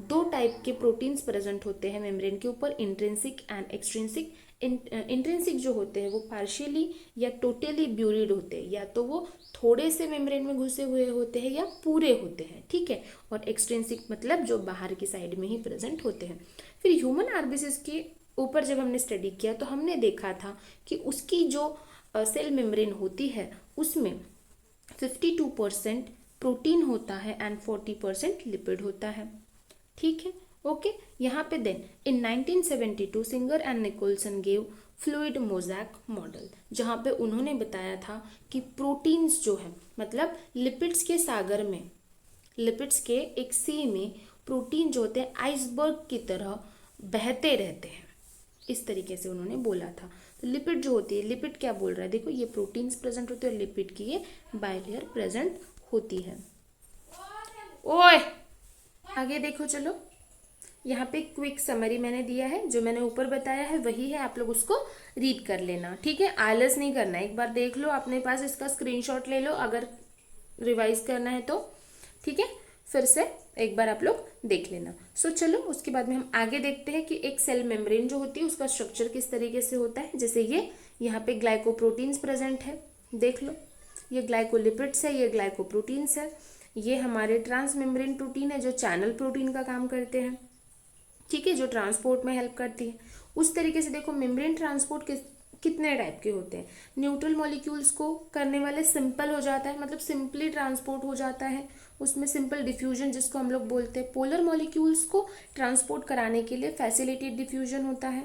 2 टाइप के प्रोटीन्स प्रेजेंट होते हैं मेम्ब्रेन के ऊपर, इंट्रिंसिक एंड एक्सट्रिंसिक। इंट्रिंसिक जो होते हैं वो पार्शियली या टोटली ब्यूरिड होते हैं, या तो वो थोड़े से मेम्ब्रेन में घुसे हुए होते हैं या पूरे होते हैं। ठीक है, और एक्सट्रिंसिक मतलब जो बाहर की साइड में ही प्रेजेंट होते हैं। फिर ह्यूमन आरबीसीज के ऊपर जब हमने स्टडी किया तो हमने देखा था कि उसकी जो सेल मेम्ब्रेन होती है उसमें 52% प्रोटीन होता है एंड 40% लिपिड होता है। ठीक है, ओके। यहाँ पे then in 1972 Singer and Nicolson gave fluid mosaic model, जहाँ पे उन्होंने बताया था कि प्रोटीन्स जो है, मतलब लिपिड्स के सागर में, लिपिड्स के एक सी में प्रोटीन जो होते हैं आइसबर्ग की तरह बहते रहते हैं। इस तरीके से उन्होंने बोला था। तो लिपिड जो होती है, लिपिड क्या बोल रहा है, देखो ये प्रोटीन्स प्रेजेंट होते हैं और लिपिड की ये बाइलेयर प्रेजेंट होती है। ओए आगे देखो, चलो यहाँ पे क्विक समरी मैंने दिया है, जो मैंने ऊपर बताया है वही है, आप लोग उसको रीड कर लेना। ठीक है, आलस नहीं करना, एक बार देख लो, अपने पास इसका स्क्रीनशॉट ले लो अगर रिवाइज करना है तो। ठीक है, फिर से एक बार आप लोग देख लेना। सो चलो उसके बाद में हम आगे देखते हैं कि एक सेल मेम्ब्रेन जो होती है उसका स्ट्रक्चर किस तरीके से होता है। जैसे ये यहाँ पे ग्लाइकोप्रोटीन्स प्रेजेंट है, देख लो, ये ग्लाइकोलिपिड्स है, ये ग्लाइकोप्रोटीन्स है, ये हमारे ट्रांसमेम्ब्रेन प्रोटीन है जो चैनल प्रोटीन का काम करते हैं। ठीक है, जो ट्रांसपोर्ट में हेल्प करती है। उस तरीके से देखो मेम्ब्रेन ट्रांसपोर्ट कितने टाइप के होते हैं। न्यूट्रल मॉलिक्यूल्स को करने वाले सिंपल हो जाता है, मतलब सिंपली ट्रांसपोर्ट हो जाता है, उसमें सिंपल डिफ्यूजन जिसको हम लोग बोलते हैं। पोलर मॉलिक्यूल्स को ट्रांसपोर्ट कराने के लिए फैसिलिटेड डिफ्यूजन होता है।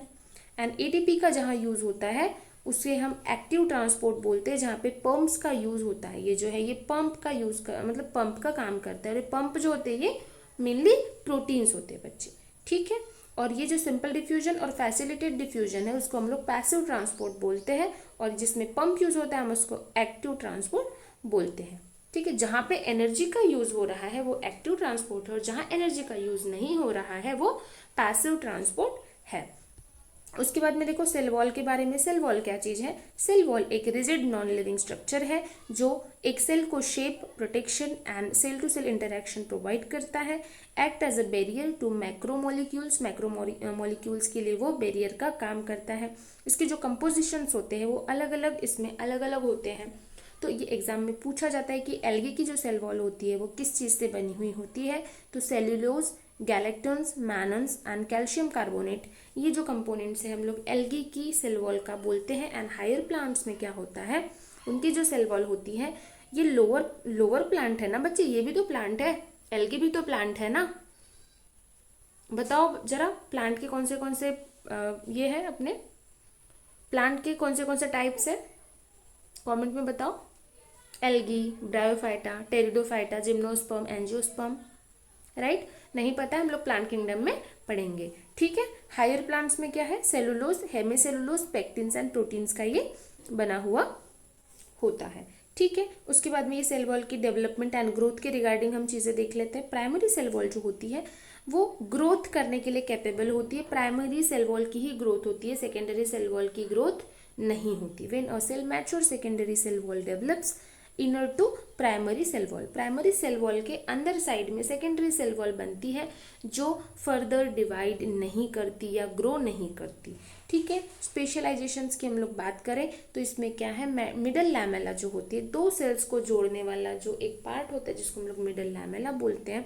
एंड एटीपी का जहाँ यूज होता है उसे हम एक्टिव ट्रांसपोर्ट बोलते हैं, जहाँ पे पंप्स का यूज होता है। ये जो है ये पंप का यूज कर, मतलब पंप का काम करता है, और ये पंप जो होते हैं ये मेनली प्रोटीन्स होते हैं बच्चे। ठीक है, और ये जो सिंपल डिफ्यूजन और फैसिलिटेड डिफ्यूजन है उसको हम लोग पैसिव ट्रांसपोर्ट बोलते हैं, और जिसमें पंप यूज होता है हम उसको एक्टिव ट्रांसपोर्ट बोलते हैं। ठीक है, जहाँ पे एनर्जी का यूज हो रहा है वो एक्टिव ट्रांसपोर्ट है, और जहाँ एनर्जी का यूज नहीं हो रहा है वो पैसिव ट्रांसपोर्ट है। उसके बाद में देखो सेल वॉल के बारे में। सेल वॉल क्या चीज है? सेल वॉल एक रिजिड नॉन लिविंग स्ट्रक्चर है जो एक सेल को shape, protection and cell to cell interaction provide करता है। Act as a barrier to macromolecules, macromolecules के लिए वो बैरियर का काम करता है। इसके जो कंपोजिशंस होते हैं वो अलग अलग, इसमें अलग अलग होते हैं। तो ये एग्जाम में पूछा जाता है कि एल्गी की जो सेल वॉल होती है वो किस चीज़ से बनी हुई होती है। तो cellulose, galactans, mannans and calcium carbonate, ये जो कंपोनेंट्स है हम लोग एल्गी की सेल वॉल का बोलते हैं। एंड हायर प्लांट्स में क्या होता है, उनकी जो सेल वॉल होती है, ये लोअर प्लांट है ना बच्चे, ये भी तो प्लांट है, एल्गी भी तो प्लांट है ना। बताओ जरा प्लांट के कौन से ये है, अपने प्लांट के कौन से टाइप्स है, कमेंट में बताओ। Algae, bryophyta, pteridophyta, gymnosperm, angiosperm, right. नहीं पता है, हम लोग प्लांट किंगडम में पढ़ेंगे। ठीक है, हायर प्लांट्स में क्या है, cellulose, hemicellulose, pectins and proteins का ये बना हुआ होता है। ठीक है, उसके बाद में ये सेल वॉल की डेवलपमेंट एंड ग्रोथ के रिगार्डिंग हम चीज़ें देख लेते हैं। प्राइमरी सेल वॉल जो होती है वो ग्रोथ करने के लिए कैपेबल होती है, प्राइमरी सेल वॉल की ही ग्रोथ होती है, सेकेंडरी सेल वॉल की ग्रोथ नहीं होती। When a cell mature, secondary cell wall develops inner to primary cell wall. Primary cell wall के अंदर साइड में सेकेंडरी सेल वॉल बनती है जो फर्दर डिवाइड नहीं करती या ग्रो नहीं करती। ठीक है, स्पेशलाइजेशंस की हम लोग बात करें तो इसमें क्या है, मिडल लैमेला जो होती है, दो सेल्स को जोड़ने वाला जो एक पार्ट होता है जिसको हम लोग मिडल लैमेला बोलते हैं।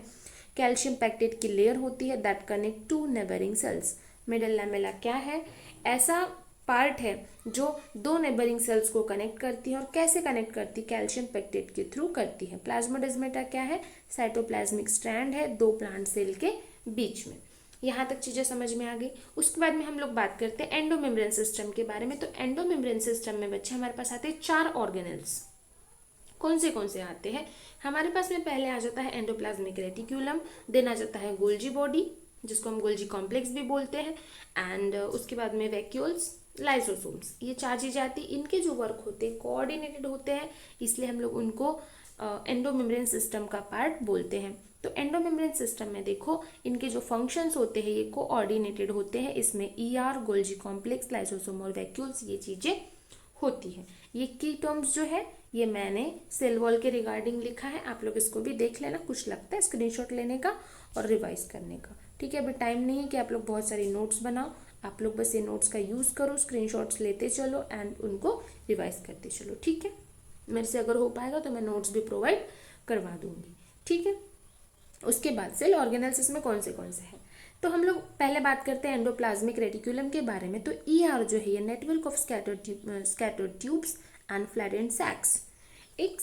कैल्शियम पैक्टेट की लेयर होती है that connect to neighbouring cells. Middle lamella क्या है, ऐसा पार्ट है जो दो नेबरिंग सेल्स को कनेक्ट करती है, और कैसे कनेक्ट करती, कैल्शियम पैक्टेट के थ्रू करती है। प्लाज्मोडेस्माटा क्या है, साइटोप्लाज्मिक स्ट्रैंड है दो प्लांट सेल के बीच में। यहाँ तक चीजें समझ में आ गई। उसके बाद में हम लोग बात करते हैं एंडोमेम्ब्रेन सिस्टम के बारे में। तो एंडोमेम्ब्रेन सिस्टम में बच्चे हमारे पास आते हैं 4 ऑर्गेनेल्स। कौन से आते हैं हमारे पास में, पहले आ जाता है एंडोप्लाज्मिक रेटिक्यूलम, देन आ जाता है गोल्जी बॉडी जिसको हम गोल्जी कॉम्प्लेक्स भी बोलते हैं, एंड उसके बाद में वैक्यूल्स, लाइसोसोम्स। ये 4 चीजें आती हैं। इनके जो वर्क होते हैं कोऑर्डिनेटेड होते हैं, इसलिए हम लोग उनको एंडोमेम्ब्रेन सिस्टम का पार्ट बोलते हैं। तो एंडोमेम्ब्रेन सिस्टम में देखो इनके जो फंक्शंस होते हैं ये कोऑर्डिनेटेड होते हैं। इसमें ईआर, गोल्जी कॉम्प्लेक्स, लाइसोसोम और वैक्यूल्स ये चीजें होती हैं। ये की टर्म्स जो है ये मैंने सेल वॉल के रिगार्डिंग लिखा है, आप लोग इसको भी देख लेना, कुछ लगता है स्क्रीनशॉट लेने का और रिवाइज करने का। ठीक है, अभी टाइम नहीं है कि आप लोग बहुत सारी नोट्स बनाओ, आप लोग बस ये नोट्स का यूज करो, स्क्रीनशॉट्स लेते चलो एंड उनको रिवाइज करते चलो। ठीक है, मेरे से अगर हो पाएगा तो मैं नोट्स भी प्रोवाइड करवा दूंगी। ठीक है, उसके बाद सेल ऑर्गेनेल्स में कौन से हैं, तो हम लोग पहले बात करते हैं एंडोप्लाज्मिक रेटिक्यूलम के बारे में। तो ईआर जो है ये network of scattered tubes and flattened sacs, एक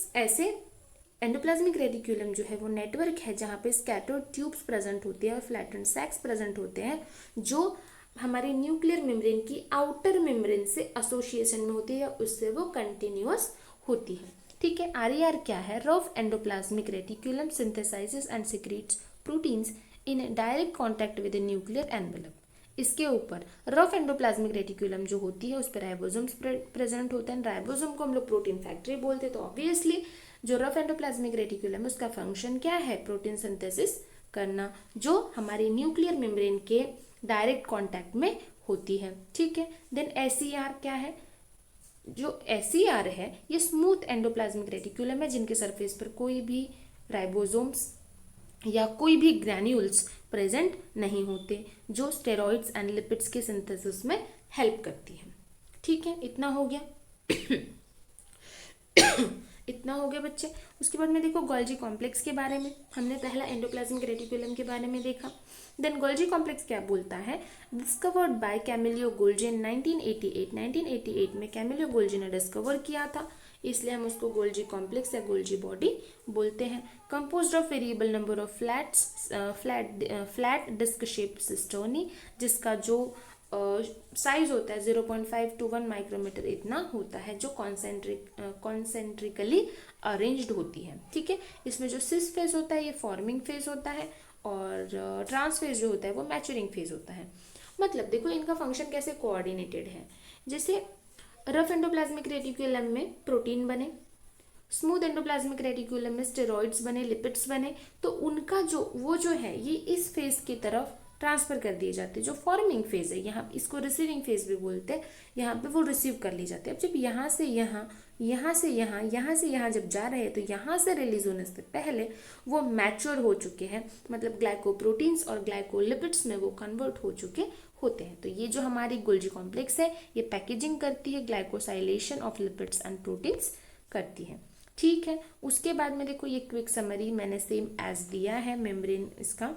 एंडोप्लाज्मिक रेटिक्यूलम जो है वो नेटवर्क है जहाँ पे स्कैटर्ड ट्यूब्स प्रेजेंट होती है और फ्लैटेंड सैक्स प्रेजेंट होते हैं, जो हमारे न्यूक्लियर मेम्ब्रेन की आउटर मेम्ब्रेन से एसोसिएशन में होती है या उससे वो कंटिन्यूअस होती है। ठीक है, RER क्या है? Rough endoplasmic reticulum synthesises and secretes proteins in direct contact with nuclear envelope. इसके ऊपर रफ एंडोप्लाज्मिक रेटिक्यूलम जो होती है उस पर राइबोसोम्स प्रेजेंट होते हैं। राइबोसोम को हम लोग प्रोटीन फैक्ट्री बोलते हैं। तो ऑब्वियसली जो रफ एंडोप्लाज्मिक रेटिक्यूलम है उसका फंक्शन क्या है? प्रोटीन सिंथेसिस करना, जो हमारे न्यूक्लियर मेम्ब्रेन के डायरेक्ट कॉन्टैक्ट में होती है। ठीक है, देन SER क्या है? जो SER है ये स्मूथ एंडोप्लाज्मिक रेटिक्यूलम है जिनके सरफेस पर कोई भी राइबोसोम्स या कोई भी ग्रैन्यूल्स प्रेजेंट नहीं होते, जो स्टेरॉइड्स एंड लिपिड्स के सिंथेसिस में हेल्प करती है। ठीक है, इतना हो गया इतना हो गया बच्चे। उसके बाद में देखो गोल्जी कॉम्प्लेक्स के बारे में। हमने पहला एंडोप्लाज्मिक रेटिक्यूलम के बारे में देखा। देन गोल्जी कॉम्प्लेक्स क्या बोलता है? डिस्कवर्ड बाय कैमिलियो गोल्जी इन 1988 में कैमिलियो गोल्जी ने डिस्कवर किया था, इसलिए हम उसको गोल्जी कॉम्प्लेक्स या गोल्जी बॉडी बोलते हैं। Composed of variable number of flat disc shaped cisternae, जिसका जो साइज होता है 0.5 to 1 माइक्रोमीटर इतना होता है, जो कॉन्सेंट्रिकली अरेंज्ड होती है। ठीक है, इसमें जो सिस फेज होता है ये फॉर्मिंग फेज होता है और ट्रांस फेज जो होता है वो मैच्योरिंग फेज होता है। मतलब देखो इनका फंक्शन कैसे कोऑर्डिनेटेड है। जैसे रफ एंडोप्लाज्मिक रेटिक्यूलम में प्रोटीन बने, स्मूथ एंडोप्लाज्मिक रेटिक्यूलम में स्टेरॉइड्स बने, लिपिड्स बने, तो उनका जो है ये इस फेज की तरफ ट्रांसफर कर दिए जाते हैं, जो फॉर्मिंग फेज है। यहाँ इसको रिसीविंग फेज भी बोलते हैं। यहाँ पे वो रिसीव कर ली जाती है। अब जब यहाँ से यहाँ, यहाँ से यहाँ, यहाँ से यहाँ जब जा रहे हैं तो यहाँ से रिलीज होने से पहले वो मैच्योर हो चुके हैं, मतलब ग्लाइकोप्रोटीन्स और ग्लाइकोलिपिड्स में वो कन्वर्ट हो चुके होते हैं। तो ये जो हमारी गोल्जी कॉम्प्लेक्स है ये पैकेजिंग करती है, glycosylation of lipids and proteins करती है। ठीक है, उसके बाद में देखो ये क्विक समरी मैंने सेम एज दिया है मेम्ब्रेन इसका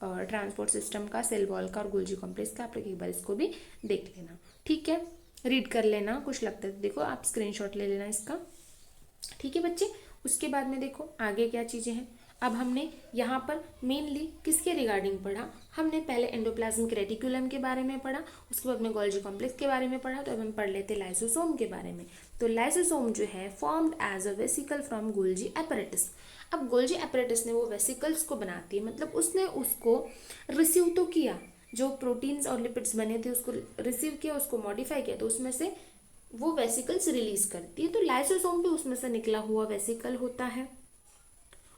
और ट्रांसपोर्ट सिस्टम का, सेल वॉल का और गोल्जी कॉम्प्लेक्स का। आप लोग एक बार इसको भी देख लेना। ठीक है, रीड कर लेना, कुछ लगता है तो देखो आप स्क्रीनशॉट ले लेना इसका। ठीक है बच्चे, उसके बाद में देखो आगे क्या चीज़ें हैं। अब हमने यहाँ पर मेनली किसके रिगार्डिंग पढ़ा? हमने पहले एंडोप्लाज्मिक रेटिक्यूलम के बारे में पढ़ा, उसके बाद में गोल्जी कॉम्प्लेक्स के बारे में पढ़ा। तो अब हम पढ़ लेते लाइसोसोम के बारे में। तो लाइसोसोम जो है formed as a vesicle from Golgi apparatus. अब गोल्जी एपरेटस ने वो वेसिकल्स को बनाती है, मतलब उसने उसको रिसीव तो किया, जो प्रोटीन्स और लिपिड्स बने थे उसको रिसीव किया, उसको मॉडिफाई किया, तो उसमें से वो वेसिकल्स रिलीज करती है। तो लाइसोसोम भी उसमें से निकला हुआ वेसिकल होता है।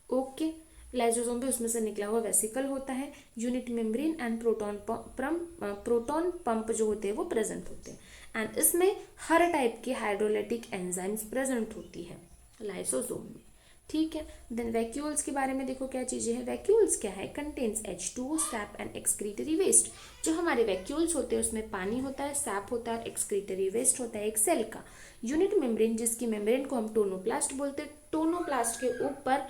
ओके, लाइसोसोम भी उसमें से निकला हुआ वेसिकल होता है। Unit membrane and proton pump जो होते हैं वो प्रेजेंट होते हैं। एंड इसमें हर टाइप की हाइड्रोलाइटिक एंजाइम्स प्रेजेंट होती है लाइसोसोम में। ठीक है, देन वैक्यूल्स के बारे में देखो क्या चीज़ें हैं। वैक्यूल्स क्या है? Contains H2O, sap and excretory waste. जो हमारे वैक्यूल्स होते हैं उसमें पानी होता है, सैप होता है, एक्सक्रीटरी वेस्ट होता है एक सेल का। यूनिट मेम्ब्रेन, जिसकी मेम्ब्रेन को हम टोनोप्लास्ट बोलते हैं। टोनोप्लास्ट के ऊपर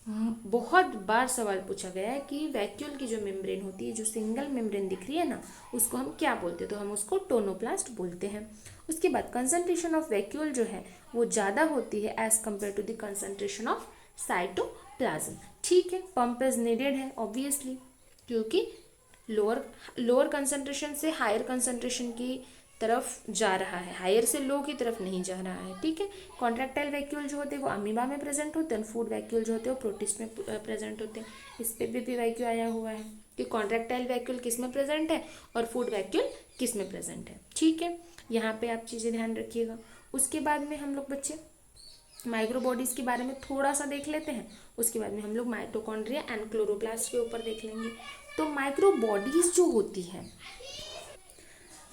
बहुत बार सवाल पूछा गया है कि वैक्यूल की जो मेम्ब्रेन होती है, जो सिंगल मेम्ब्रेन दिख रही है ना, उसको हम क्या बोलते हैं? तो हम उसको टोनोप्लास्ट बोलते हैं। उसके बाद कंसंट्रेशन ऑफ वैक्यूल जो है वो ज़्यादा होती है as compare to the concentration of cytoplasm. ठीक है, पंप इज नीडेड है ऑब्वियसली, क्योंकि लोअर कंसंट्रेशन से हायर कंसंट्रेशन की तरफ जा रहा है, हायर से लो की तरफ नहीं जा रहा है। ठीक है, कॉन्ट्रैक्टाइल वैक्यूल जो होते हैं वो अमीबा में प्रेजेंट होते हैं, फूड वैक्यूल जो होते हैं वो प्रोटिस्ट में प्रेजेंट होते हैं। इस पे भी वैक्यूल आया हुआ है कि कॉन्ट्रैक्टाइल वैक्यूल किस में प्रेजेंट है और फूड वैक्यूल किस में प्रेजेंट है। ठीक है, यहाँ पे आप चीज़ें ध्यान रखिएगा। उसके बाद में हम लोग बच्चे माइक्रोबॉडीज़ के बारे में थोड़ा सा देख लेते हैं। उसके बाद में हम लोग माइटोकॉन्ड्रिया एंड क्लोरोप्लास्ट के ऊपर देख लेंगे। तो माइक्रोबॉडीज़ जो होती है,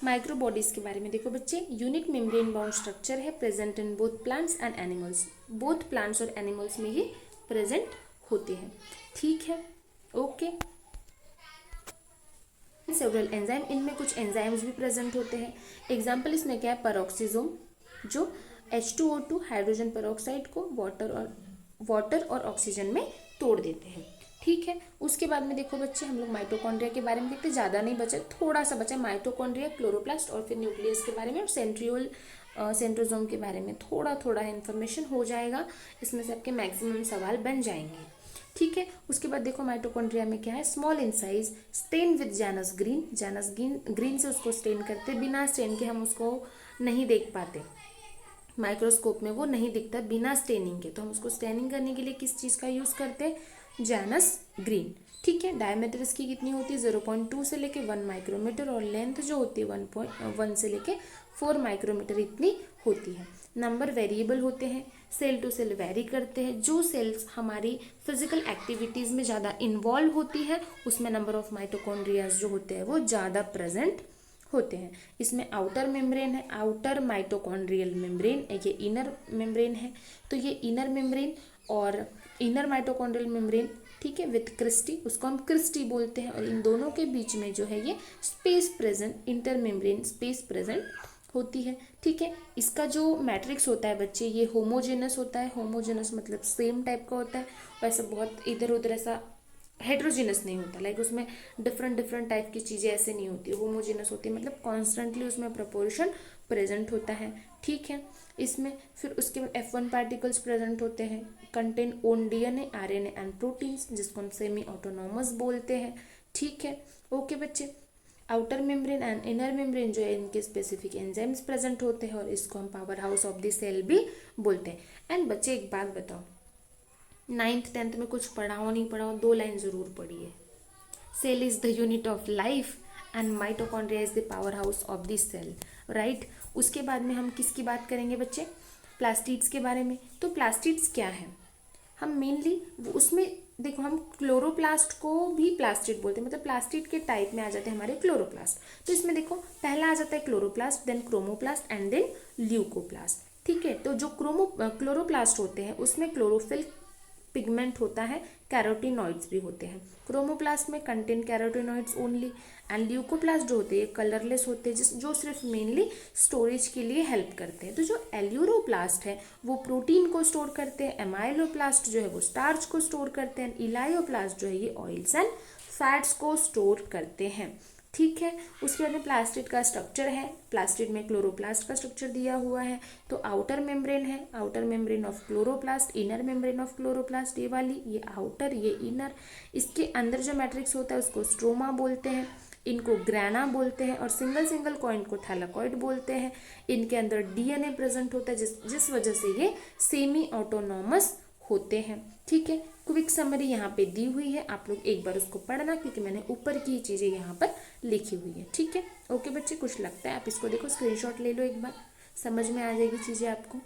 माइक्रोबॉडीज़ के बारे में देखो बच्चे, यूनिट मेम्ब्रेन बाउंड स्ट्रक्चर है, present in both plants and animals. Both plants और एनिमल्स में ये प्रेजेंट होते हैं। ठीक है, ओके। सेवरल एंजाइम, इनमें कुछ एंजाइम्स भी प्रेजेंट होते हैं। एग्जाम्पल इसमें क्या है? पेरोक्सिसोम, जो H2O2 हाइड्रोजन पेरोक्साइड को वाटर और ऑक्सीजन में तोड़ देते हैं। ठीक है, उसके बाद में देखो बच्चे हम लोग माइटोकॉन्ड्रिया के बारे में देखते हैं। ज़्यादा नहीं बचा, थोड़ा सा बचा। माइटोकॉन्ड्रिया, क्लोरोप्लास्ट और फिर न्यूक्लियस के बारे में, और सेंट्रियोल सेंट्रोजोम के बारे में थोड़ा थोड़ा इन्फॉर्मेशन हो जाएगा, इसमें से आपके मैक्सिमम सवाल बन जाएंगे। ठीक है, उसके बाद देखो माइटोकॉन्ड्रिया में क्या है, small in size, stain with Janus green, Janus green से उसको स्टेन करते, बिना स्टेन के हम उसको नहीं देख पाते, माइक्रोस्कोप में वो नहीं दिखता बिना स्टेनिंग के, तो हम उसको स्टेनिंग करने के लिए किस चीज़ का यूज़ करते हैं, जानस ग्रीन। ठीक है, डायमीटर इसकी कितनी होती है, 0.2 से लेके 1 माइक्रोमीटर, और लेंथ जो होती है 1.1 से लेके 4 माइक्रोमीटर इतनी होती है। नंबर वेरिएबल होते हैं, सेल टू सेल वेरी करते हैं, जो सेल्स हमारी फिजिकल एक्टिविटीज़ में ज़्यादा इन्वॉल्व होती है उसमें नंबर ऑफ माइटोकॉन्ड्रियाज जो होते हैं वो ज़्यादा प्रेजेंट होते हैं। इसमें आउटर मेम्ब्रेन है, आउटर माइटोकॉन्ड्रियल मेम्ब्रेन, ये इनर मेम्ब्रेन है, तो ये इनर मेम्ब्रेन और इनर माइटोकॉन्ड्रियल मेम्ब्रेन, ठीक है, विथ क्रिस्टी, उसको हम क्रिस्टी बोलते हैं, और इन दोनों के बीच में जो है ये space present, inter membrane space present होती है। ठीक है, इसका जो मैट्रिक्स होता है बच्चे ये होमोजेनस होता है, होमोजेनस मतलब सेम टाइप का होता है, वैसे बहुत इधर उधर ऐसा हेट्रोजीनस नहीं होता, लाइक उसमें डिफरेंट डिफरेंट टाइप की चीज़ें ऐसे नहीं होती, होमोजेनस होती है, मतलब कॉन्स्टेंटली उसमें प्रोपोर्शन प्रेजेंट होता है। ठीक है, इसमें फिर उसके बाद F1 पार्टिकल्स प्रेजेंट होते हैं, contain own DNA, RNA and proteins, जिसको हम सेमी ऑटोनॉमस बोलते हैं। ठीक है, ओके बच्चे, outer membrane and inner membrane जो है इनके स्पेसिफिक एंजाइम्स प्रेजेंट होते हैं, और इसको हम power house of the cell भी बोलते हैं। एंड बच्चे एक बात बताओ, 9th 10th में कुछ पढ़ा हो नहीं पढ़ा हो, 2 लाइन जरूर पढ़िए, cell is the unit of life and mitochondria is the power house of the cell, right. उसके बाद में हम किसकी बात करेंगे बच्चे, प्लास्टिड्स के बारे में। तो प्लास्टिड्स क्या है, हम मेनली उसमें देखो, हम क्लोरोप्लास्ट को भी प्लास्टिड बोलते हैं, मतलब प्लास्टिड के टाइप में आ जाते हैं हमारे क्लोरोप्लास्ट। तो इसमें देखो पहला आ जाता है chloroplast, then chromoplast and then leucoplast. ठीक है, तो जो क्लोरोप्लास्ट होते हैं उसमें क्लोरोफिल पिगमेंट होता है, कैरोटिनॉइड्स भी होते हैं। क्रोमोप्लास्ट में contain carotenoids only, and leucoplast जो होते हैं कलरलेस होते हैं, जो सिर्फ मेनली स्टोरेज के लिए हेल्प करते हैं। तो जो एल्यूरोप्लास्ट है वो प्रोटीन को स्टोर करते हैं, एमाइलोप्लास्ट जो है वो स्टार्च को स्टोर करते हैं, इलायोप्लास्ट जो है ये ऑयल्स एंड फैट्स को स्टोर करते हैं। ठीक है, उसके बाद में प्लास्टिड का स्ट्रक्चर है, प्लास्टिड में क्लोरोप्लास्ट का स्ट्रक्चर दिया हुआ है। तो आउटर मेम्ब्रेन है, outer membrane of chloroplast, inner membrane of chloroplast, ये वाली, ये आउटर ये इनर। इसके अंदर जो मैट्रिक्स होता है उसको स्ट्रोमा बोलते हैं, इनको ग्राना बोलते हैं, और सिंगल सिंगल कॉइन को थैलाकॉइड बोलते हैं। इनके अंदर DNA प्रेजेंट होता है, जिस वजह से ये सेमी ऑटोनॉमस होते हैं। ठीक है, क्विक समरी यहाँ पे दी हुई है, आप लोग एक बार उसको पढ़ना, क्योंकि मैंने ऊपर की चीज़ें यहाँ पर लिखी हुई है। ठीक है, ओके बच्चे, कुछ लगता है आप इसको देखो, स्क्रीनशॉट ले लो, एक बार समझ में आ जाएगी चीज़ें आपको।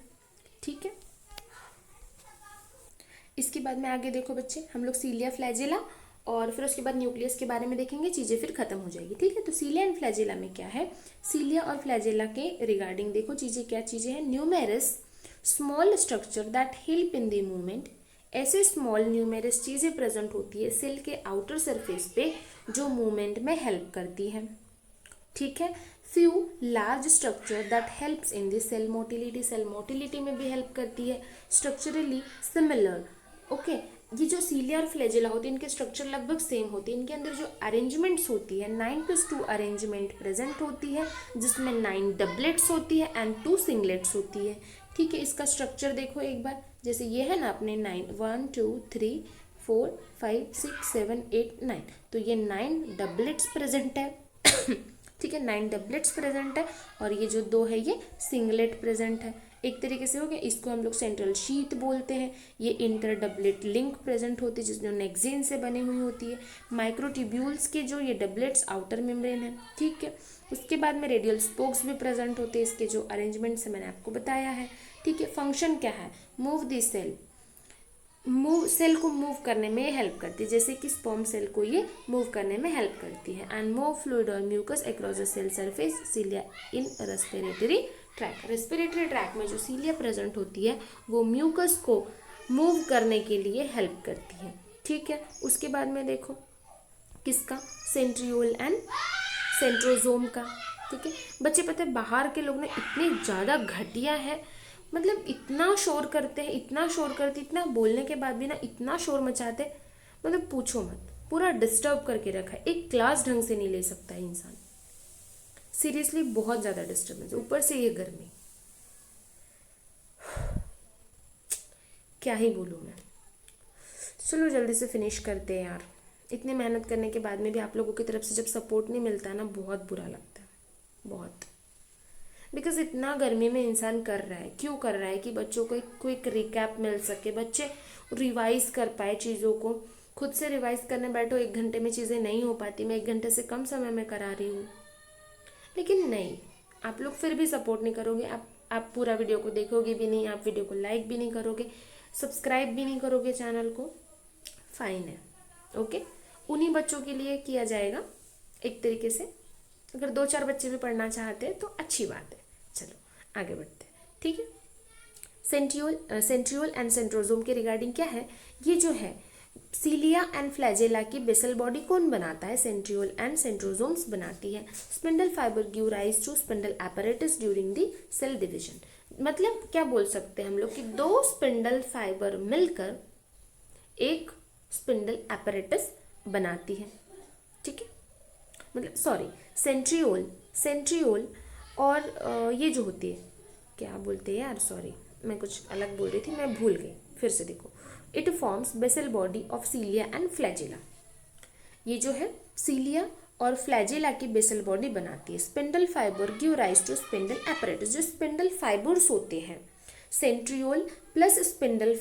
ठीक है, इसके बाद में आगे देखो बच्चे, हम लोग सीलिया फ्लैजेला और फिर उसके बाद न्यूक्लियस के बारे में देखेंगे, चीज़ें फिर खत्म हो जाएगी। ठीक है, तो सीलिया एंड फ्लैजेला में क्या है, सीलिया और फ्लैजेला के रिगार्डिंग देखो चीज़ें, क्या चीज़ें हैं, numerous small structure that help in the movement, ऐसे स्मॉल न्यूमेरस चीज़ें प्रेजेंट होती है सेल के आउटर सरफेस पे जो मूवमेंट में हेल्प करती है। ठीक है, few large structure that helps in the cell motility, cell motility में भी हेल्प करती है, स्ट्रक्चरली सिमिलर। ओके, ये जो सीलिया और फ्लैजेला होती है इनके स्ट्रक्चर लगभग सेम होती है, इनके अंदर जो अरेंजमेंट्स होती है 9+2 अरेंजमेंट प्रेजेंट होती है, जिसमें 9 डबलेट्स होती है एंड 2 सिंगलेट्स होती है। ठीक है, इसका स्ट्रक्चर देखो एक बार, जैसे ये है ना अपने 9, 1 2 3 4 5 6 7 8 9, तो ये 9 डबलेट्स प्रेजेंट है। ठीक है, 9 डबलेट्स प्रेजेंट है, और ये जो 2 है ये सिंगलेट प्रेजेंट है। एक तरीके से हो गया, इसको हम लोग सेंट्रल शीथ बोलते हैं। ये इंटर डबलेट लिंक प्रेजेंट होती है, जिसमें नेक्सेन से बनी हुई होती है। माइक्रोट्यूब्यूल्स के जो ये डबलेट्स आउटर मेम्ब्रेन है। ठीक है, उसके बाद में रेडियल स्पोक्स भी प्रेजेंट होते हैं, इसके जो अरेंजमेंट से मैंने आपको बताया है। ठीक है, फंक्शन क्या है, मूव द सेल, सेल को मूव करने में हेल्प करती है, जैसे कि स्पर्म सेल को ये मूव करने में हेल्प करती है। एंड मूव फ्लूइड और mucus across the cell surface, cilia in respiratory tract, respiratory tract में जो सीलिया प्रेजेंट होती है वो म्यूकस को मूव करने के लिए हेल्प करती है। ठीक है, उसके बाद में देखो किसका, सेंट्रियोल एंड सेंट्रोजोम का। ठीक है बच्चे, पता है बाहर के लोग ना इतने ज़्यादा घटिया है, मतलब इतना शोर करते हैं, इतना शोर करते, इतना बोलने के बाद भी ना इतना शोर मचाते, मतलब पूछो मत, पूरा डिस्टर्ब करके रखा है, एक क्लास ढंग से नहीं ले सकता है इंसान, सीरियसली बहुत ज़्यादा डिस्टर्बेंस, ऊपर से ये गर्मी। क्या ही बोलूँ मैं। चलो जल्दी से फिनिश करते हैं यार। इतनी मेहनत करने के बाद में भी आप लोगों की तरफ से जब सपोर्ट नहीं मिलता है ना, बहुत बुरा लगता है, बहुत। बिकॉज इतना गर्मी में इंसान कर रहा है, क्यों कर रहा है कि बच्चों को एक क्विक रिकैप मिल सके, बच्चे रिवाइज कर पाए चीज़ों को। खुद से रिवाइज करने बैठो 1 घंटे में चीज़ें नहीं हो पाती, मैं 1 घंटे से कम समय में करा रही हूँ। लेकिन नहीं, आप लोग फिर भी सपोर्ट नहीं करोगे। आप पूरा वीडियो को देखोगे भी नहीं, आप वीडियो को लाइक भी नहीं करोगे, सब्सक्राइब भी नहीं करोगे चैनल को। फाइन है, ओके। उन्हीं बच्चों के लिए किया जाएगा एक तरीके से। अगर 2-4 बच्चे भी पढ़ना चाहते हैं तो अच्छी बात है। चलो आगे बढ़ते हैं, ठीक है। सेंट्रियोल एंड सेंट्रोजोम के रिगार्डिंग क्या है, ये जो है सीलिया एंड फ्लैजेला की बेसल बॉडी कौन बनाता है, सेंट्रियोल एंड सेंट्रोजोम्स बनाती है। Spindle fibre give rise to spindle apparatus during the cell division. मतलब क्या बोल सकते हैं हम लोग कि 2 स्पिंडल फाइबर मिलकर एक स्पिंडल apparatus बनाती है, ठीक है। मतलब सॉरी, सेंट्रियोल और ये जो होती है, क्या बोलते हैं यार, सॉरी मैं कुछ अलग बोल रही थी, मैं भूल गई, फिर से देखो। It forms basal body of cilia and flagella. ये जो है सीलिया और फ्लैजिला की बेसल बॉडी बनाती है। Spindle fibre give rise to spindle apparatus। जो स्पिंडल फाइबर्स होते हैं, सेंट्रियोल प्लस स्पिंडल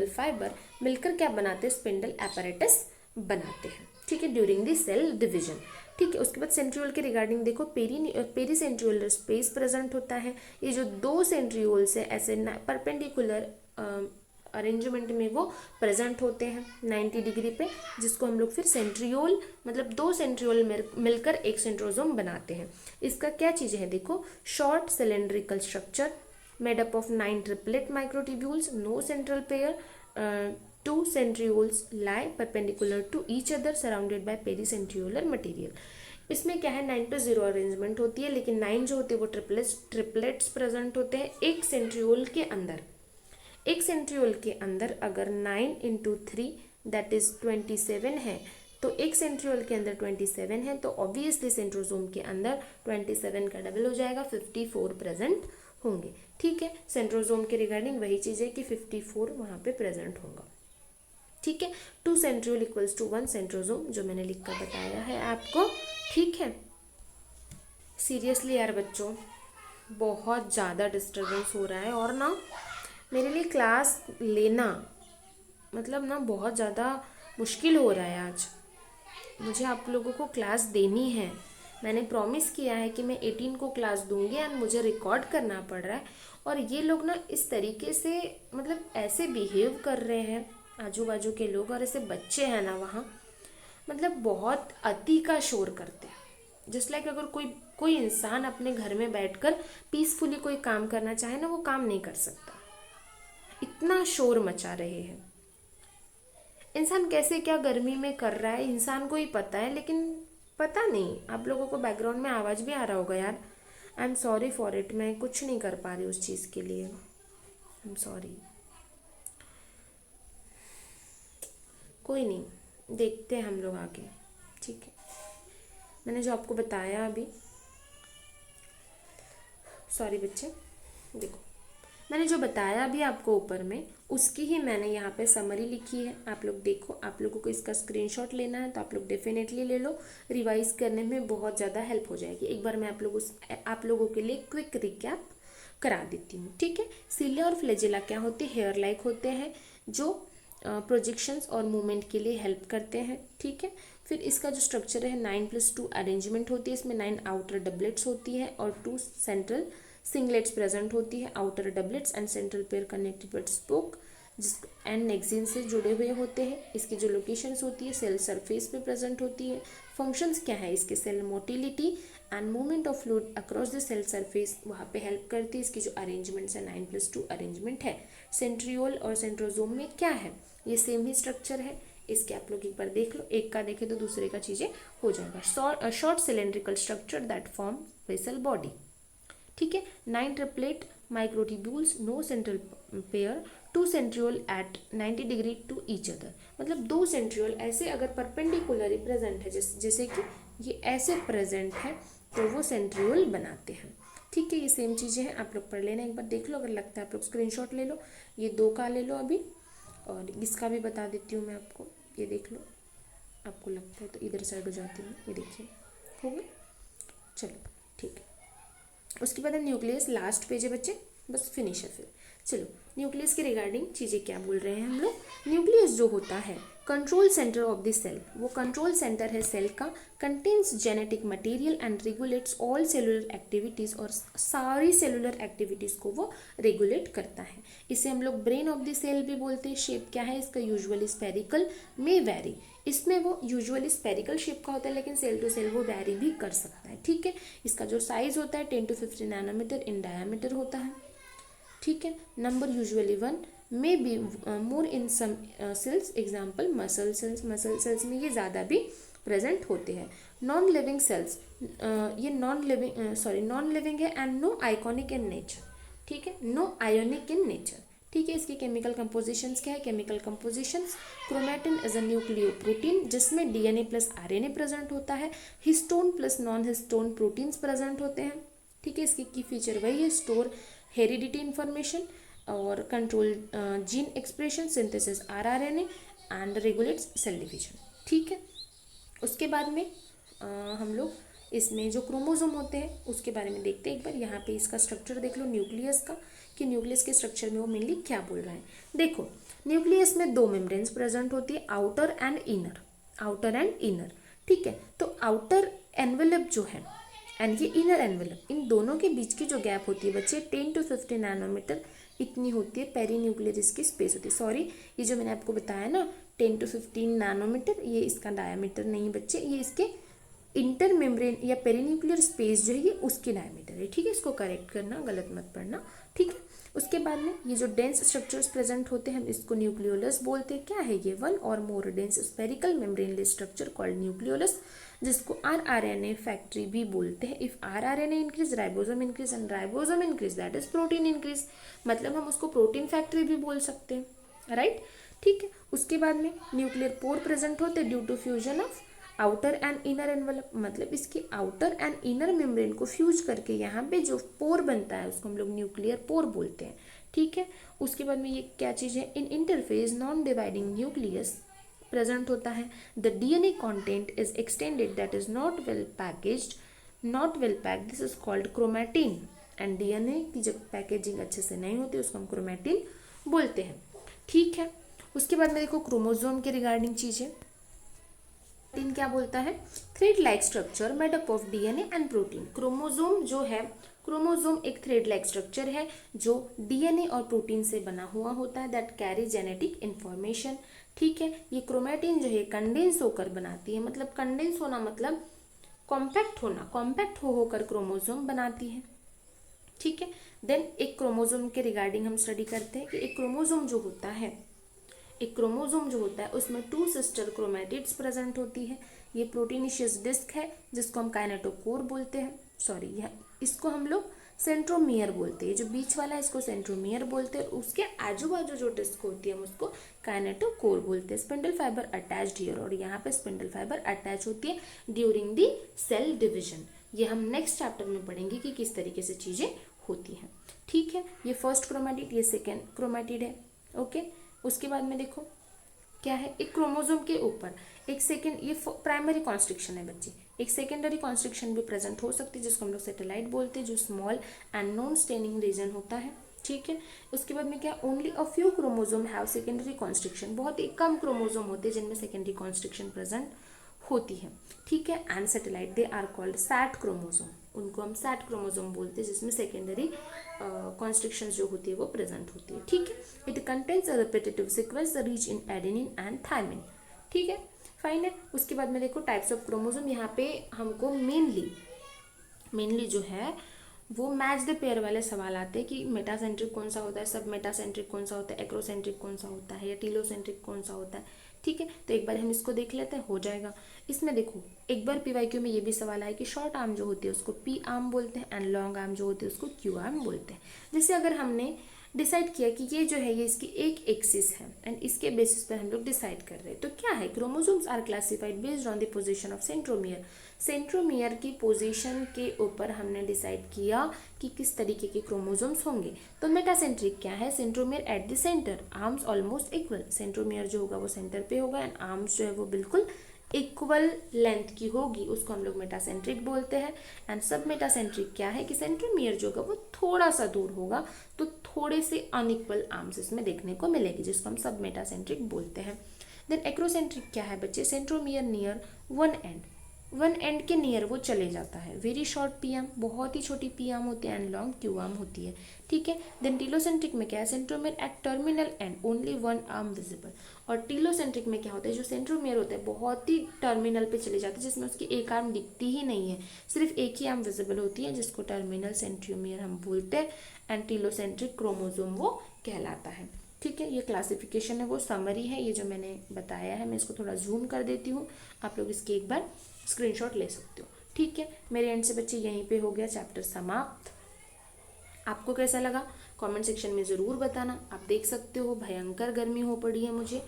फाइबर मिलकर क्या बनाते हैं, स्पिंडल apparatus बनाते हैं, ठीक है, ड्यूरिंग द सेल डिवीजन, ठीक है। उसके बाद सेंट्रियोल के रिगार्डिंग देखो, पेरी सेंट्रियोलर स्पेस प्रेजेंट होता है। ये जो 2 सेंट्रियोल्स है ऐसे परपेंडिकुलर अरेंजमेंट में वो प्रेजेंट होते हैं 90 डिग्री पे, जिसको हम लोग फिर सेंट्रियोल, मतलब 2 सेंट्रियोल मिलकर एक सेंट्रोजोम बनाते हैं। इसका क्या चीज़ है देखो, short cylindrical structure made up of 9 triplet microtubules, no central pair, 2 centrioles lie perpendicular to each other surrounded by pericentriolar material। इसमें क्या है, 9:0 अरेंजमेंट होती है, लेकिन 9 जो होते हैं वो ट्रिपलेट्स प्रेजेंट होते हैं एक सेंट्रियोल के अंदर। एक सेंट्रियोल के अंदर अगर 9 × 3 दैट इज 27 है, तो एक सेंट्रियोल के अंदर 27 है, तो ऑब्वियसली सेंट्रोजोम के अंदर 27 का डबल हो जाएगा, 54 प्रेजेंट होंगे, ठीक है। सेंट्रोजोम के रिगार्डिंग वही चीज़ है कि 54 वहाँ पे प्रेजेंट होगा, ठीक है। 2 सेंट्रियोल इक्वल्स टू 1 सेंट्रोजोम, जो मैंने लिख कर बताया है आपको, ठीक है। सीरियसली यार बच्चों, बहुत ज़्यादा डिस्टर्बेंस हो रहा है, और ना मेरे लिए क्लास लेना मतलब ना बहुत ज़्यादा मुश्किल हो रहा है। आज मुझे आप लोगों को क्लास देनी है, मैंने प्रॉमिस किया है कि मैं 18 को क्लास दूंगी, एंड मुझे रिकॉर्ड करना पड़ रहा है। और ये लोग ना इस तरीके से मतलब ऐसे बिहेव कर रहे हैं आजू बाजू के लोग, और ऐसे बच्चे हैं ना वहाँ, मतलब बहुत अति का शोर करते हैं। जस्ट लाइक अगर कोई इंसान अपने घर में बैठकर पीसफुली कोई काम करना चाहे ना, वो काम नहीं कर सकता, इतना शोर मचा रहे हैं। इंसान कैसे क्या गर्मी में कर रहा है इंसान को ही पता है, लेकिन पता नहीं आप लोगों को बैकग्राउंड में आवाज़ भी आ रहा होगा यार। I am sorry for it, मैं कुछ नहीं कर पा रही उस चीज़ के लिए, आई एम सॉरी। कोई नहीं, देखते हैं हम लोग आगे, ठीक है। मैंने जो आपको बताया अभी, सॉरी बच्चे, देखो मैंने जो बताया अभी आपको ऊपर में, उसकी ही मैंने यहाँ पे समरी लिखी है, आप लोग देखो। आप लोगों को इसका स्क्रीनशॉट लेना है तो आप लोग डेफिनेटली ले लो, रिवाइज करने में बहुत ज़्यादा हेल्प हो जाएगी। एक बार मैं आप लोगों के लिए क्विक रिकैप करा देती हूँ, ठीक है। सीलिया और फ्लैजिला क्या होते हैं, हेयर लाइक होते हैं, जो प्रोजेक्शंस और मूवमेंट के लिए हेल्प करते हैं, ठीक है। फिर इसका जो स्ट्रक्चर है 9+2 अरेंजमेंट होती है, इसमें 9 आउटर डबलेट्स होती है और 2 सेंट्रल सिंगलेट्स प्रेजेंट होती है। Outer doublets and central pair connected with spoke and nexin से जुड़े हुए होते हैं। इसकी जो लोकेशंस होती है सेल सरफेस पे प्रेजेंट होती है। फंक्शंस क्या है इसके, cell motility and movement of fluid across the cell surface, वहाँ पे हेल्प करती है। इसकी जो अरेंजमेंट्स है 9+2 अरेंजमेंट है। सेंट्रियोल और सेंट्रोजोम में क्या है, ये सेम ही स्ट्रक्चर है। इसके आप लोग एक बार देख लो, एक का देखे तो दूसरे का चीज़ें हो जाएगा। Short cylindrical structure that form basal body, ठीक है। 9 triplet microtubules, no central pair, 2 centriole at 90 degree to each other. मतलब 2 सेंट्रियोल ऐसे अगर परपेंडिकुलरली प्रेजेंट है, जैसे कि ये ऐसे प्रेजेंट है, तो वो सेंट्रियोल बनाते हैं, ठीक है, ये सेम चीज़ें हैं, आप लोग पढ़ लेना, एक बार देख लो, अगर लगता है आप लोग स्क्रीनशॉट ले लो। ये 2 का ले लो अभी, और इसका भी बता देती हूँ मैं आपको, ये देख लो, आपको लगता है तो इधर साइड हो जाती है, ये देखिए हो गया। चलो ठीक है, उसके बाद है न्यूक्लियस, लास्ट पेज है बच्चे, बस फिनिश है फिर। चलो न्यूक्लियस के रिगार्डिंग चीज़ें क्या बोल रहे हैं हम लोग। न्यूक्लियस जो होता है control centre of the cell, वो कंट्रोल सेंटर है सेल का, contains genetic material and regulates all cellular activities, और सारी सेलुलर एक्टिविटीज़ को वो रेगुलेट करता है। इसे हम लोग ब्रेन ऑफ द सेल भी बोलते हैं। शेप क्या है इसका, यूजुअली स्पेरिकल, मे वैरी, इसमें वो यूजुअली स्पेरिकल शेप का होता है, लेकिन सेल टू सेल वो वैरी भी कर सकता है। ठीक है, इसका जो साइज होता है 10 to 50 नैनोमीटर इन डायमीटर होता है। ठीक है, number usually 1, may be more in some cells, example muscle cells, muscle cells में ये ज़्यादा भी प्रेजेंट होते हैं। नॉन लिविंग सेल्स, ये नॉन लिविंग है and no iconic in nature. ठीक है, नो आयोनिक इन नेचर। ठीक है, इसकी केमिकल कंपोजिशंस क्या है, chemical compositions, chromatin is a nucleoprotein जिसमें डीएनए प्लस आरएनए प्रेजेंट होता है, histone plus non histone proteins present होते हैं। ठीक है, इसकी की फीचर वही है, स्टोर हेरिडिटी इंफॉर्मेशन और control gene expression, synthesis rRNA and regulates cell division. ठीक है, उसके बाद में हम लोग इसमें जो क्रोमोसोम होते हैं उसके बारे में देखते हैं एक बार। यहाँ पे इसका स्ट्रक्चर देख लो न्यूक्लियस का, कि न्यूक्लियस के स्ट्रक्चर में वो मेनली क्या बोल रहा है। देखो न्यूक्लियस में 2 मेम्ब्रेन्स प्रेजेंट होती है, outer and inner, outer and inner. ठीक है, तो आउटर एनवेलप जो है एंड ये इनर एनवेलप, इन दोनों के बीच की जो गैप होती है बच्चे 10 to 50 नैनोमीटर इतनी होती है, पेरी न्यूक्लियर इसकी स्पेस होती है। सॉरी, ये जो मैंने आपको बताया ना 10 to 15 नैनोमीटर, ये इसका डायमीटर नहीं है बच्चे, ये इसके इंटर मेम्ब्रेन या पेरीन्यूक्लियर स्पेस जो है ये उसकी डायमीटर है। ठीक है, इसको करेक्ट करना, गलत मत पढ़ना। ठीक है, उसके बाद में ये जो डेंस स्ट्रक्चर्स प्रेजेंट होते हैं हम इसको न्यूक्लियोलस बोलते हैं। क्या है ये, 1 or more dense spherical membraneless structure called nucleolus, जिसको आरआरएनए फैक्ट्री भी बोलते हैं। If rRNA increase, ribosome increase and ribosome increase, that is protein increase, मतलब हम उसको प्रोटीन फैक्ट्री भी बोल सकते हैं, राइट। ठीक है, उसके बाद में न्यूक्लियर पोर प्रेजेंट होते हैं due to fusion of outer and inner envelope, मतलब इसकी आउटर एंड इनर मेम्ब्रेन को फ्यूज करके यहाँ पे जो पोर बनता है उसको हम लोग न्यूक्लियर पोर बोलते हैं। ठीक है, उसके बाद में ये क्या चीज़ है, in interphase non dividing nucleus present होता है। The DNA content is extended, that is not well packaged, not well packed, this is called chromatin. And DNA की जब पैकेजिंग अच्छे से नहीं होती उसको हम क्रोमैटिन बोलते हैं। ठीक है, उसके बाद में देखो क्रोमोसोम के रिगार्डिंग चीज़ें, प्रोटीन क्या बोलता है, thread like structure made up of DNA and protein. Chromosome जो है, क्रोमोसोम एक थ्रेड लाइक स्ट्रक्चर है जो डीएनए और प्रोटीन से बना हुआ होता है, दैट कैरी जेनेटिक इंफॉर्मेशन। ठीक है, ये क्रोमैटिन जो है कंडेंस होकर बनाती है, मतलब कंडेंस होना मतलब कॉम्पैक्ट होना, कॉम्पैक्ट हो होकर क्रोमोसोम बनाती है। ठीक है, देन एक क्रोमोसोम के रिगार्डिंग हम स्टडी करते हैं कि एक क्रोमोसोम जो होता है, एक क्रोमोसोम जो होता है उसमें 2 सिस्टर क्रोमैटिड्स प्रेजेंट होती है। ये प्रोटीनिशियस डिस्क है जिसको हम काइनेटोकोर बोलते हैं, सॉरी इसको हम लोग सेंट्रोमियर बोलते हैं, जो बीच वाला है इसको सेंट्रोमियर बोलते हैं, उसके आजू बाजू जो डिस्क होती है हम उसको काइनेटोकोर बोलते हैं। स्पिंडल फाइबर अटैच्ड हियर, और यहाँ पे स्पिंडल फाइबर अटैच होती है ड्यूरिंग दी सेल डिविजन। ये हम नेक्स्ट चैप्टर में पढ़ेंगे कि किस तरीके से चीज़ें होती हैं। ठीक है, ये फर्स्ट क्रोमैटिड, ये सेकेंड क्रोमैटिड है। ओके, उसके बाद में देखो क्या है, एक क्रोमोसोम के ऊपर एक सेकेंड, ये प्राइमरी कॉन्स्ट्रिक्शन है बच्चे, एक सेकेंडरी कॉन्स्ट्रिक्शन भी प्रेजेंट हो सकती है जिसको हम लोग सैटेलाइट बोलते हैं, जो small and non staining region होता है। ठीक है, उसके बाद में क्या, only a few chromosome have secondary constriction, बहुत ही कम क्रोमोसोम होते हैं जिनमें सेकेंडरी कॉन्स्ट्रिक्शन प्रेजेंट होती है। ठीक है, and satellite they are called sat chromosome, उनको हम सैट क्रोमोसोम बोलते हैं जिसमें सेकेंडरी कॉन्स्ट्रिक्शंस जो होती है वो प्रेजेंट होती है। ठीक है, it contains a repetitive sequence reach in adenine and thymine. ठीक है, फाइन है। उसके बाद में देखो टाइप्स ऑफ क्रोमोसोम, यहाँ पे हमको मेनली जो है वो मैच द पेयर वाले सवाल आते हैं कि मेटासेंट्रिक कौन सा होता है, सब मेटासेंट्रिक कौन सा होता है, एक्रोसेंट्रिक कौन सा होता है, या टीलोसेंट्रिक कौन सा होता है। ठीक है, तो एक बार हम इसको देख लेते हैं, हो जाएगा। इसमें देखो एक बार पीवाईक्यू में ये भी सवाल आया कि शॉर्ट आर्म जो होती है उसको पी आर्म बोलते हैं एंड लॉन्ग आर्म जो होती है उसको क्यू आर्म बोलते हैं। जैसे अगर हमने डिसाइड किया कि ये जो है ये इसकी एक एक्सिस है एंड इसके बेसिस पर हम लोग डिसाइड कर रहे हैं। तो क्या है, chromosomes are classified based on the position of centromere. Centromere की पोजीशन के ऊपर हमने डिसाइड किया कि किस तरीके के क्रोमोसोम्स होंगे। तो मेटासेंट्रिक क्या है, centromere at the centre, arms almost equal. Centromere जो होगा वो सेंटर पे होगा एंड आर्म्स जो है वो बिल्कुल इक्वल लेंथ की होगी, उसको हम लोग मेटासेंट्रिक बोलते हैं। एंड सब मेटासेंट्रिक क्या है कि सेंट्रोमियर जो होगा वो थोड़ा सा दूर होगा, तो थोड़े से अनइक्वल आर्म्स इसमें देखने को मिलेगी, जिसको हम सब मेटासेंट्रिक बोलते हैं। देन एक्रोसेंट्रिक क्या है बच्चे, centromere near one and, one and के नियर वो चले जाता है। वेरी शॉर्ट पी आर्म, बहुत ही छोटी पी आर्म होती है एंड लॉन्ग क्यू आर्म होती है, ठीक है। देन टीलोसेंट्रिक में क्या है, centromere at terminal end only one arm visible. और टीलोसेंट्रिक में क्या होता है, जो सेंट्रोमियर होता है बहुत ही टर्मिनल पे चले जाते हैं, जिसमें उसकी एक आर्म दिखती ही नहीं है, सिर्फ एक ही आर्म विजिबल होती है, जिसको टर्मिनल सेंट्रोमियर हम बोलते हैं एंड टीलोसेंट्रिक क्रोमोसोम वो कहलाता है, ठीक है। ये क्लासिफिकेशन है, वो समरी है, ये जो मैंने बताया है। मैं इसको थोड़ा जूम कर देती हूँ, आप लोग इसकी एक बार स्क्रीनशॉट ले सकते हो, ठीक है। मेरे एंड से बच्चे यहीं पे हो गया चैप्टर समाप्त। आपको कैसा लगा कमेंट सेक्शन में ज़रूर बताना। आप देख सकते हो भयंकर गर्मी हो पड़ी है मुझे।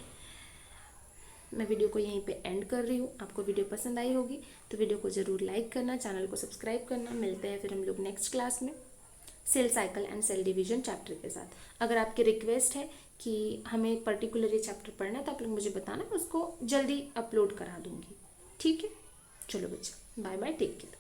मैं वीडियो को यहीं पे एंड कर रही हूँ। आपको वीडियो पसंद आई होगी तो वीडियो को ज़रूर लाइक करना, चैनल को सब्सक्राइब करना। मिलते हैं फिर हम लोग नेक्स्ट क्लास में cell cycle and cell division chapter के साथ। अगर आपकी रिक्वेस्ट है कि हमें पर्टिकुलर ये चैप्टर पढ़ना है तो आप लोग मुझे बताना, मैं उसको जल्दी अपलोड करा दूंगी, ठीक है। चलो बच्चे, बाय बाय, टेक केयर।